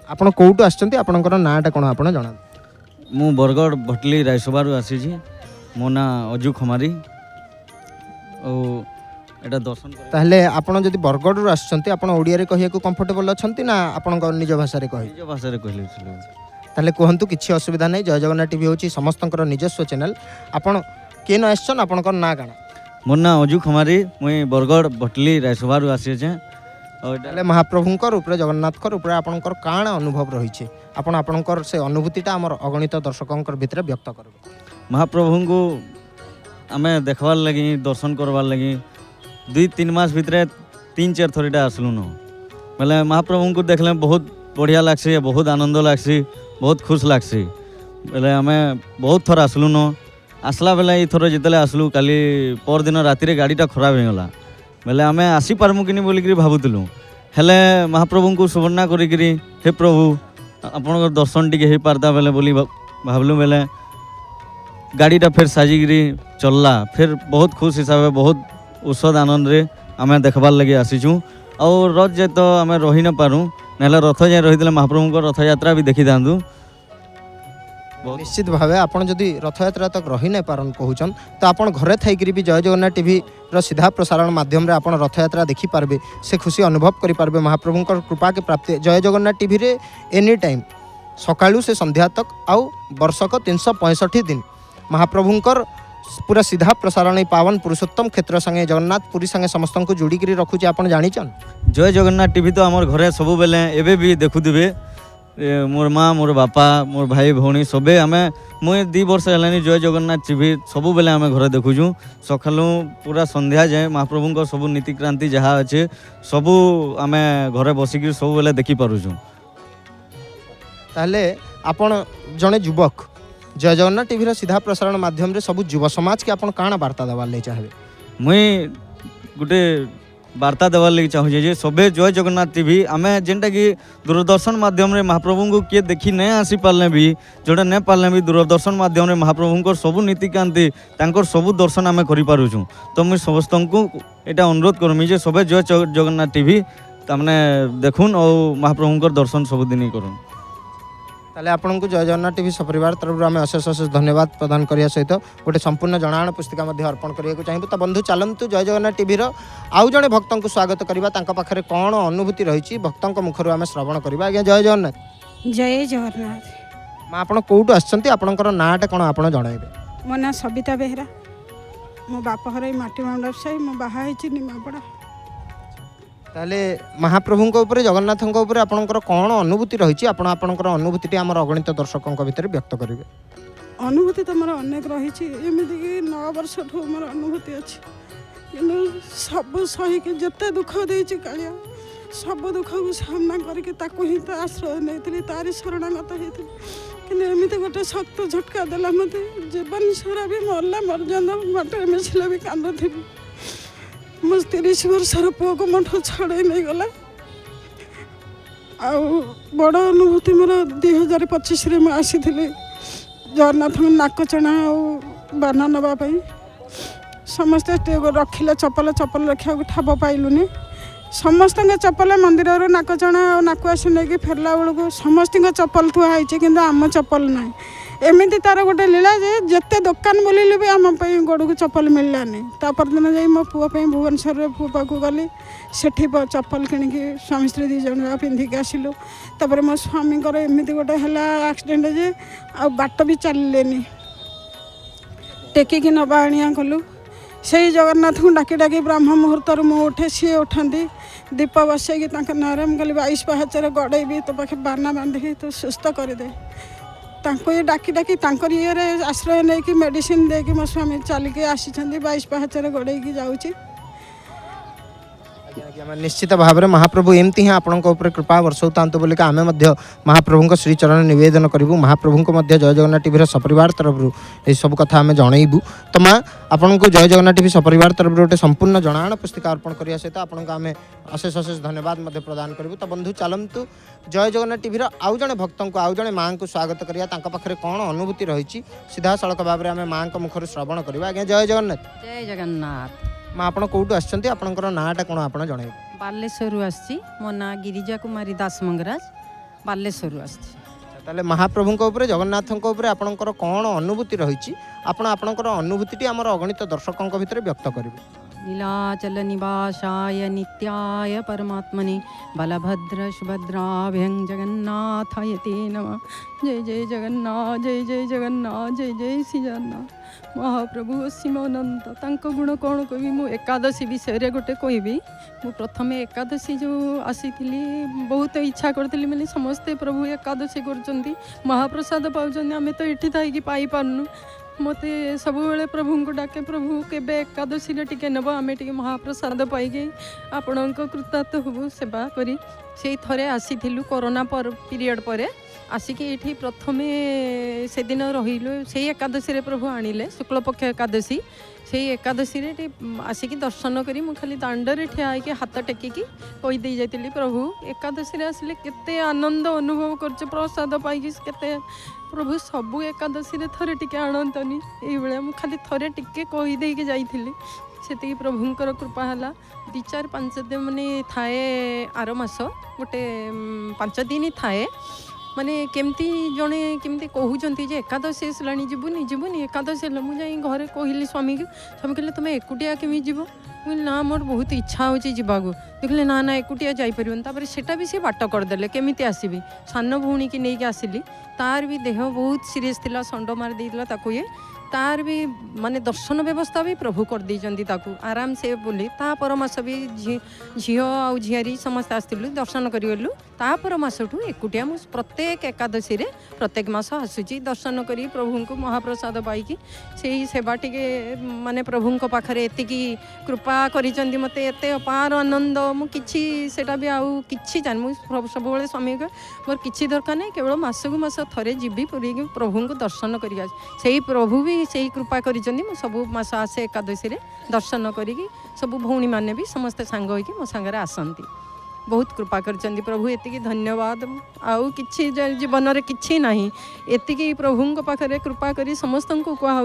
आपण कौटू आसछंती आपणकर नाटा कौन आपण जणा? मु बरगढ़ भटली रायसभारू आसी मो ना अजू खमारी एटा दर्शन ताहले आपण जदि बरगढ़ आसछंती आपण ओडिया रे कहिया को कंफर्टेबल अछंती ना आपण निज भाषा रे कहि? निज भाषा रे कहले ताहले कहंतु किछि असुविधा नै जय जगन्नाथ टीवी होची समस्तंकर निजस्व चैनल आपण केन आछन आपणकर ना काना? मो ना अजू खमारी मुई बरगढ़ भटली रायसभारू आसी छे। ताहले महाप्रभुंकर ऊपर जगन्नाथकर ऊपर आपणकर काण अनुभव रही छे आपण आपणकर से अनुभूतिटा हमर अगणित दर्शकंकर भितर व्यक्त करबो। महाप्रभु को आमे देखबार लगी दर्शन करबार लगी 2-3 मास भितर 3-4 थरीटा आसलु न बोले महाप्रभु को देखले बहुत बढ़िया लागसी बहुत आनंद लागसी बहुत खुश लागसी बोले आमे बहुत थर आसलु न आसला बेले ये थर जितले आसलु काली पर दिन राति गाड़ीटा खराब हो गला बोले आमे आसी पारमु कि बोलिक भावुलु हेले महाप्रभु को सुवर्णा करी हे प्रभु आपन दर्शन टी हो पारता बेले बोली भावलु बेले गाड़ीटा फिर साजिकी चलला फिर बहुत खुश हिसाब से बहुत औषध आनंद रे आमे देखबार लगे आसीचु और रथ जे तो आमे रही न पारू ना रथ जे रही महाप्रभु को रथ यात्रा भी देखी था। निश्चित भाव आप रथ यात्रा तक रही नहीं पारन कहूचन तो आप घरे थी भी जय जगन्नाथ टीवी सीधा प्रसारण माध्यम आप रथ यात्रा देखिपारे से खुशी अनुभव करें महाप्रभु कृपा के प्राप्ति जय जगन्नाथ टीवी रे एनी टाइम सकाळू से संध्या तक आउ वर्षक 365 दिन महाप्रभुंकर पूरा सीधा प्रसारण पावन पुरुषोत्तम क्षेत्र संगे जगन्नाथ पुरी संगे समस्त को जोड़िकी रखुचे आप जानिछन। जय जगन्नाथ टीवी तो आमर घरे सब बेले एबे भी देखुथिबे मोर माँ मोर बापा मोर भाई भौणी सबे आमे मुई 2 वर्ष हेलानी जय जगन्नाथ टीवी सब बेले आमे घरे देखुछु सकालू पूरा संध्या जाए महाप्रभु सब नीतिक्रांति जहाँ अच्छे सबू आमे घरे बसिक सब बेले देखी पारुछु। ताले आपण जने युवक जय जगन्नाथ टीवी सीधा प्रसारण माध्यम रे सब युवा समाज के आपण काना वार्ता देवार ले चाहे? मुई गुटे वार्ता देवार लगी चाहूँ जे सबे जय जगन्नाथ टीवी आमे जेनटा कि दूरदर्शन माध्यम रे महाप्रभु को किए देखी नहीं आसी पारले भी जोड़ा नहीं पारले भी दूरदर्शन माध्यम रे महाप्रभु को सबू नीतिकांति तांकर सबू दर्शन आमे करि पारुछु। तो मुई समस्त को एटा अनुरोध करमी जे सबे जय जगन्नाथ टीवी तामने देखुन और महाप्रभु को दर्शन सबुदिन करुन। ताले आपको जय जगन्नाथ टीवी सपरिवार तरफ आम अशेष अशेष धन्यवाद प्रदान करने सहित गोटे संपूर्ण जनाण पुस्तिका अर्पण करने चाहिए। तो बंधु चलतु जय जगन्नाथ टीवी आउ जड़े भक्त को स्वागत करवा पाखे कौन अनुभूति रही भक्तों मुखर आम श्रवण करवा। आज्ञा जय जगन्नाथ। जय जगन्नाथ। माँ आपण कोउटु आछंती आपणकर नाटा कोन आपण जणाइबे मो ना सबिता बेहरा मो बाप घर माटी मंडप साई मो बाहा होइछि निमापड़ा ताले महाप्रभुଙ୍କ ଉପରେ ଜଗନ୍ନାଥଙ୍କ ଉପରେ ଆପଣଙ୍କର କ'ଣ ଅନୁଭୂତି ରହିଛି ଆପଣ ଆପଣଙ୍କର ଅନୁଭୂତିଟି ଆମର ଅଗଣିତ ଦର୍ଶକଙ୍କ ଭିତରେ ବ୍ୟକ୍ତ କରିବେ अनुभूति तो मोर अनेक रही एमती कि 9 वर्ष ठू मोर अनुभूति अच्छी कि सब सहीकि जिते दुख देती कालिया सब दुख को सामना करके ही तो आश्रय नहीं तारी शरणागत होती कि एमती गोटे शक्त झटका देला मत जीवन सारा भी मरला मर्जन बाटे मिसले भी कांद थी मो 30 वर्षर पुओ को मोठू छड़े नहीं गला बड़ अनुभूति मोर 2025 में आसी जगन्नाथ नाकचଣା बाना नापी समस्ते रखिले चपल चपल रखा ठाप पाइलुनि समस्त चपल मंदिर नाकचଣା नाकुआसी नहीं फेरला बेलू समस्त चपल थुआई कि आम चपल ना एमती तार गोटे लीला जे जिते दुकान बुलिले भी आम गोड़ को चपल मिललानी दिन जा मो पुओ भुवनेश्वर पुओ पाक गली सेठी चपल किणिकी स्वामी स्त्री 2 जन पिंधिकी आसिलु तापर मो स्वामी एमती गोटे है एक्सीडेंट जे आ बाट भी चलने टेकिकी नवा आनिया कलु से जगन्नाथ को डाकी डाकी ब्राह्म मुहूर्त मु उठे सी उठाती दीप बसैकी ना कहली 22 पाहाचर गड़ेबी तो पाखे बाना बांधिकी तो सुस्थ करदे ये डाकी डाकी ये आश्रय नहीं कि मेडिसिन देकी मो स्वामी चलिके आसी 22 पाहाचर गड़ेकी जाऊँगी निश्चित भाव में महाप्रभु एमती ही आपण कृपा वर्षौता बोलिक आम महाप्रभु श्रीचरण नवेदन करूँ महाप्रभु जय जगन्नाथ टीवी सपरिवार तरफ यह सब कथा आम जनइबू तो माँ आपन को जय जगन्नाथ टीवी सपरिवार तरफ गोटे संपूर्ण जनाण पुस्तिका अर्पण करने सहित आपको आम अशेष अशेष धन्यवाद प्रदान करूँ तो बंधु चलतु जय जगन्नाथ टीवी आउ जड़े भक्त को आउ जड़े माँ को स्वागत करिया पाखे कौन अनुभूति रही सीधा सड़क भाव में आम माँ मुखर श्रवण करवा आज्ञा जय जगन्नाथ जय जगन्नाथ माँ आप कौटू आसछंती आपनकर नाटा कोन आपण जणाइबे बालेश्वर आसी मो ना गिरिजा कुमारी दास मंगराज बालेश्वर आसी ताले महाप्रभुଙ୍କ ଉପରେ ଜଗନ୍ନାଥଙ୍କ ଉପରେ ଆପଣଙ୍କର କ'ଣ ଅନୁଭୂତି ରହିଛି ଆପଣ ଆପଣଙ୍କର ଅନୁଭୂତିଟି ଆମର ଅଗଣିତ ଦର୍ଶକଙ୍କ ଭିତରେ ବ୍ୟକ୍ତ କରିବେ नीलाचल निवासाय नित्याय परमात्मने बलभद्र सुभद्राभ्यं जगन्नाथाय ते नमः जय जय जगन्नाथ जय जय जगन्नाथ जय जय श्री जगन्नाथ महाप्रभु सीमानंद तांको गुण कौन कहि मु एकादशी विषय गोटे कहबी मु प्रथम एकादशी जो आसी बहुत इच्छा करती मैंने समस्ते प्रभु एकादशी कर महाप्रसाद पाँच आम तो ये थी पाई पार्नु मते सब बेले प्रभु को डाके प्रभु केबे एकादशी टिके नब आम टे महाप्रसाद पाई आपण कृतार्थ हबु सेवा करी से थरे आसी कोरोना पीरियड पर आसिकी ये प्रथम से दिन रहीलु से एकादशी प्रभु आनिले शुक्लपक्ष एकादशी से एकादशी आसिकी दर्शन करी मु खाली दांडरे ठिया होइके हाथ टेकिकी कहीदे जाइली प्रभु एकादशी आसिले केते आनंद अनुभव कर प्रसाद पाई केते प्रभु सबू एकादशी थरे टिके आणतनी ये मु खाली थरे टिके कहीदे जाइली से प्रभुंकर कृपा है 2-4-5 दिन माने थाए आर मास गोटे 5 दिन थाए माने केमती जड़े केमती कहते जे एकादशी आसला जीवनी जीवनी एकादशी मुझे घरे कहली स्वामी को स्वामी कहले तुम एकुटिया केमी जीव मुझे ना मोर बहुत इच्छा होची जीवाकू देखले ना ना एकुटिया जापर तापर सेटा भी सी बाट करदे केमी आसबि सान भौणी की नहीं आसिली तार भी देह बहुत सीरीयस थिला संड मार देइला ताकू ये तार भी माने दर्शन व्यवस्था भी प्रभु कर देइचंती ताकू आराम से बोली ता पर मास भी झील आउ झियारी समस्त आसलु दर्शन करगलु ता पर मासठू एकुटिया मु प्रत्येक एकादशी रे प्रत्येक मास आसुची दर्शन करी प्रभु को महाप्रसाद पाई से सेवा टिके माने प्रभु पाखरे एतिकी कृपा करिचंती मते एते अपार आनंद मु किछि सेटा भी आउ किछि जान मु सब बेले स्वामी को मोर किछि दरकार नहीं केवल मासकु मास थरे जीवी पुरी प्रभु को दर्शन करिया सेही प्रभु भी से कृपा करिचंती मु सब मास आसे एकादशी रे दर्शन करी सब भौणी माने भी समस्त सांग होइकी मो सांगरे आसंती बहुत कृपा करिचंती प्रभु एतिकी धन्यवाद आउ किछि जीवन रे किछि नाही एतिकी प्रभु पाखरे कृपा करी समस्त को कहा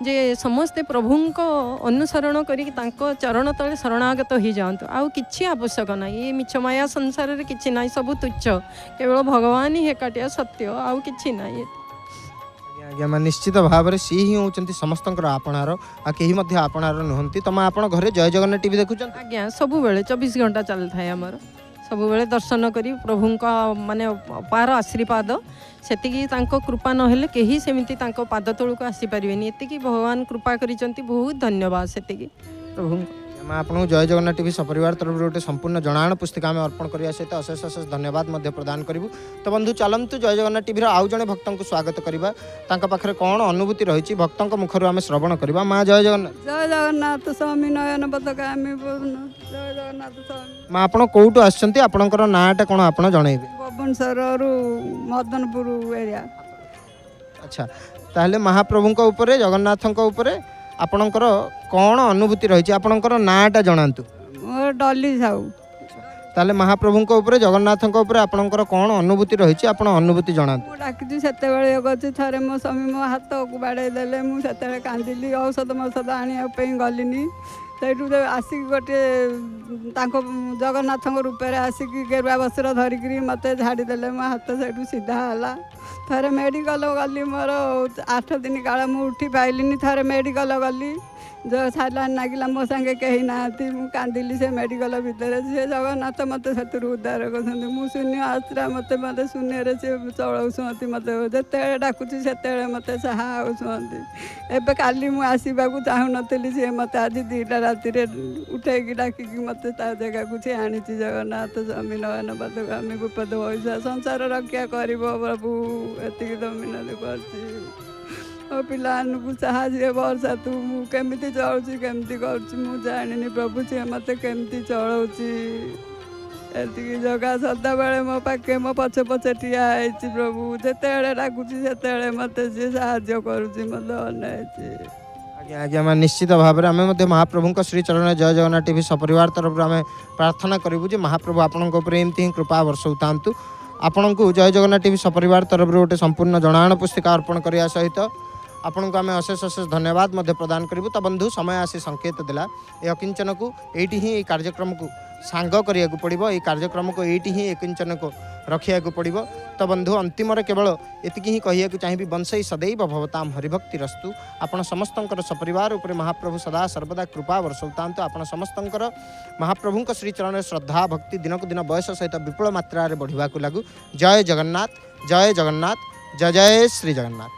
जे समस्ते प्रभु अनुसरण करी तांको चरण तले शरणागत हो जातु आउ किछि आवश्यक ना ये मिछ माया संसार रे किछि नाही सब तुच्छ केवल भगवान ही एकाटिया सत्य आउ किछि नाही आज्ञा निश्चित भाव में सी ही होती समस्त आपणार आ कहीं आपणार नुहति तुम आप घरे जय जगन्नाथ टीवी देखुं आज्ञा सब बेले 24 घंटा चल थाए आमर ସବୁବେଳେ ଦର୍ଶନ କରି ପ୍ରଭୁଙ୍କ ମାନେ ଅପାର ଆଶୀର୍ବାଦ ସେତିକି ତାଙ୍କ କୃପା ନହେଲେ କେହି ସେମିତି ତାଙ୍କ ପାଦ ତଳକୁ ଆସିପାରିବେନି। ଏତିକି ଭଗବାନ କୃପା କରିଛନ୍ତି, ବହୁତ ଧନ୍ୟବାଦ ସେତିକି ପ୍ରଭୁଙ୍କୁ। ଆମେ ଆପଣଙ୍କୁ ଜୟ ଜଗନ୍ନାଥ ଟିଭି ସପରିବାର ତରଫରୁ ଗୋଟେ ସମ୍ପୂର୍ଣ୍ଣ ଜଣାଣ ପୁସ୍ତିକା ଆମେ ଅର୍ପଣ କରିବା ସହିତ ଅଶେଷ ଅଶେଷ ଧନ୍ୟବାଦ ମଧ୍ୟ ପ୍ରଦାନ କରିବୁ। ତ ବନ୍ଧୁ ଚାଲନ୍ତୁ ଜୟ ଜଗନ୍ନାଥ ଟିଭିର ଆଉ ଜଣେ ଭକ୍ତଙ୍କୁ ସ୍ୱାଗତ କରିବା, ତାଙ୍କ ପାଖରେ କ'ଣ ଅନୁଭୂତି ରହିଛି ଭକ୍ତଙ୍କ ମୁଖରୁ ଆମେ ଶ୍ରବଣ କରିବା। ମା ଜୟ ଜଗନ୍ନାଥ। ଜୟ ଜଗନ୍ନାଥ ସ୍ୱାମୀ ନୟନ ପତାକାମୀ ଜୟ ଜଗନ୍ନାଥ ସ୍ୱାମୀ। ମା ଆପଣ କୋଉଠୁ ଆସିଛନ୍ତି, ଆପଣଙ୍କର ନାଁଟା କ'ଣ ଆପଣ ଜଣେଇବେ? ଭୁବନେଶ୍ୱରରୁ ମଦନପୁର ଏରିଆ। ଆଚ୍ଛା, ତାହେଲେ ମହାପ୍ରଭୁଙ୍କ ଉପରେ ଜଗନ୍ନାଥଙ୍କ ଉପରେ ଆପଣଙ୍କର କ'ଣ ଅନୁଭୂତି ରହିଛି, ଆପଣଙ୍କର ନାଁଟା ଜଣାନ୍ତୁ। ମୋର ଡଲି ସାହୁ। ତାହେଲେ ମହାପ୍ରଭୁଙ୍କ ଉପରେ ଜଗନ୍ନାଥଙ୍କ ଉପରେ ଆପଣଙ୍କର କ'ଣ ଅନୁଭୂତି ରହିଛି, ଆପଣ ଅନୁଭୂତି ଜଣାନ୍ତୁ। ମୁଁ ଡାକିଛି ସେତେବେଳେ ଇଏ କରିଛି, ଥରେ ମୋ ସ୍ୱାମୀ ମୋ ହାତକୁ ବାଡ଼େଇ ଦେଲେ, ମୁଁ ସେତେବେଳେ କାନ୍ଦିଲି, ଔଷଧ ଆଣିବା ପାଇଁ ଗଲିନି। ସେଇଠୁ ଆସିକି ଗୋଟିଏ ତାଙ୍କ ଜଗନ୍ନାଥଙ୍କ ରୂପରେ ଆସିକି ଗେରୁଆ ବସ୍ତ୍ର ଧରିକିରି ମୋତେ ଝାଡ଼ିଦେଲେ, ମୋ ହାତ ସେଇଠୁ ସିଧା ହେଲା। ଥରେ ମେଡ଼ିକାଲ ଗଲି, ମୋର 8 ଦିନ କାଳ ମୁଁ ଉଠି ପାଇଲିନି। ଥରେ ମେଡ଼ିକାଲ ଗଲି, ସାଲାଇନ୍ ଲାଗିଲା, ମୋ ସାଙ୍ଗେ କେହି ନାହାନ୍ତି, ମୁଁ କାନ୍ଦିଲି ସେ ମେଡ଼ିକାଲ ଭିତରେ। ସେ ଜଗନ୍ନାଥ ମୋତେ ସେଥିରୁ ଉଦ୍ଧାର କରୁଛନ୍ତି। ମୁଁ ଶୂନ୍ୟ ଆଶ୍ରା, ମୋତେ ଶୂନ୍ୟରେ ସେ ଚଳାଉଛନ୍ତି, ମୋତେ ଯେତେବେଳେ ଡାକୁଛି ସେତେବେଳେ ମୋତେ ସାହା ହେଉଛନ୍ତି। ଏବେ କାଲି ମୁଁ ଆସିବାକୁ ଚାହୁଁନଥିଲି, ସିଏ ମୋତେ ଆଜି 2ଟା ରାତିରେ ଉଠେଇକି ଡାକିକି ମୋତେ ତା ଜାଗାକୁ ସେ ଆଣିଛି। ଜଗନ୍ନାଥ ସ୍ୱାମୀ ନୟନ ପତାକାମୀ ବିପଦ ପଇସା ସଂସାର ରକ୍ଷା କରିବ ପ୍ରଭୁ, ଏତିକି ତ ମିନତି କରୁଛି। ମୋ ପିଲାମାନଙ୍କୁ ସାହାଯ୍ୟ ବର୍ଷା, ତୁ ମୁଁ କେମିତି ଚଳୁଛି କେମିତି କରୁଛି ମୁଁ ଜାଣିନି ପ୍ରଭୁ, ସିଏ ମୋତେ କେମିତି ଚଳଉଛି। ଏତିକି ଜଗା ସଦାବେଳେ ମୋ ପାଖେ ମୋ ପଛେ ପଛେ ଠିଆ ହେଇଛି ପ୍ରଭୁ, ଯେତେବେଳେ ଡାକୁଛି ସେତେବେଳେ ମୋତେ ସିଏ ସାହାଯ୍ୟ କରୁଛି, ମୋତେ ଅନେଇଛି। ଆଜ୍ଞା ଆଜ୍ଞା ମା, ନିଶ୍ଚିତ ଭାବରେ ଆମେ ମଧ୍ୟ ମହାପ୍ରଭୁଙ୍କ ଶ୍ରୀଚରଣରେ ଜୟ ଜଗନ୍ନାଥ ଟିଭି ସପରିବାର ତରଫରୁ ଆମେ ପ୍ରାର୍ଥନା କରିବୁ ଯେ ମହାପ୍ରଭୁ ଆପଣଙ୍କ ଉପରେ ଏମିତି ହିଁ କୃପା ବର୍ଷଉଥାନ୍ତୁ। ଆପଣଙ୍କୁ ଜୟ ଜଗନ୍ନାଥ ଟିଭି ସପରିବାର ତରଫରୁ ଗୋଟେ ସମ୍ପୂର୍ଣ୍ଣ ଜଣାଣ ପୁସ୍ତିକା ଅର୍ପଣ କରିବା ସହିତ ଆପଣଙ୍କୁ ଆମେ ଅଶେଷ ଅଶେଷ ଧନ୍ୟବାଦ ମଧ୍ୟ ପ୍ରଦାନ କରିବୁ। ତ ବନ୍ଧୁ ସମୟ ଆସି ସଂକେତ ଦେଲା, ଏ ଅକିଞ୍ଚନକୁ ଏଇଠି ହିଁ এই କାର୍ଯ୍ୟକ୍ରମକୁ ସାଙ୍ଗ କରିବାକୁ ପଡ଼ିବ, এই କାର୍ଯ୍ୟକ୍ରମକୁ ଏଇଠି ହିଁ ଏକିଞ୍ଚନକୁ ରଖିବାକୁ ପଡ଼ିବ। ତ ବନ୍ଧୁ ଅନ୍ତିମରେ କେବଳ ଏତିକି ହିଁ କହିବାକୁ ଚାହିଁବି, ବଂଶଇ ସदैବ ଭବତାମ ହରିଭକ୍ତିରସ୍ତୁ। ଆପଣ ସମସ୍ତଙ୍କର ସପରିବାର ଉପରେ ମହାପ୍ରଭୁ ସଦା ସର୍ବଦା କୃପା ବର୍ଷଉଥାନ୍ତୁ। ଆପଣ ସମସ୍ତଙ୍କର ମହାପ୍ରଭୁଙ୍କ ଶ୍ରୀଚରଣରେ ଶ୍ରଦ୍ଧା ଭକ୍ତି ଦିନକୁ ଦିନ ବୟସ ସହିତ ବିପୁଳ ମାତ୍ରାରେ ବଢ଼ିବାକୁ ଲାଗୁ। ଜୟ ଜଗନ୍ନାଥ, ଜୟ ଜଗନ୍ନାଥ, ଜୟ ଜୟ ଶ୍ରୀ ଜଗନ୍ନାଥ।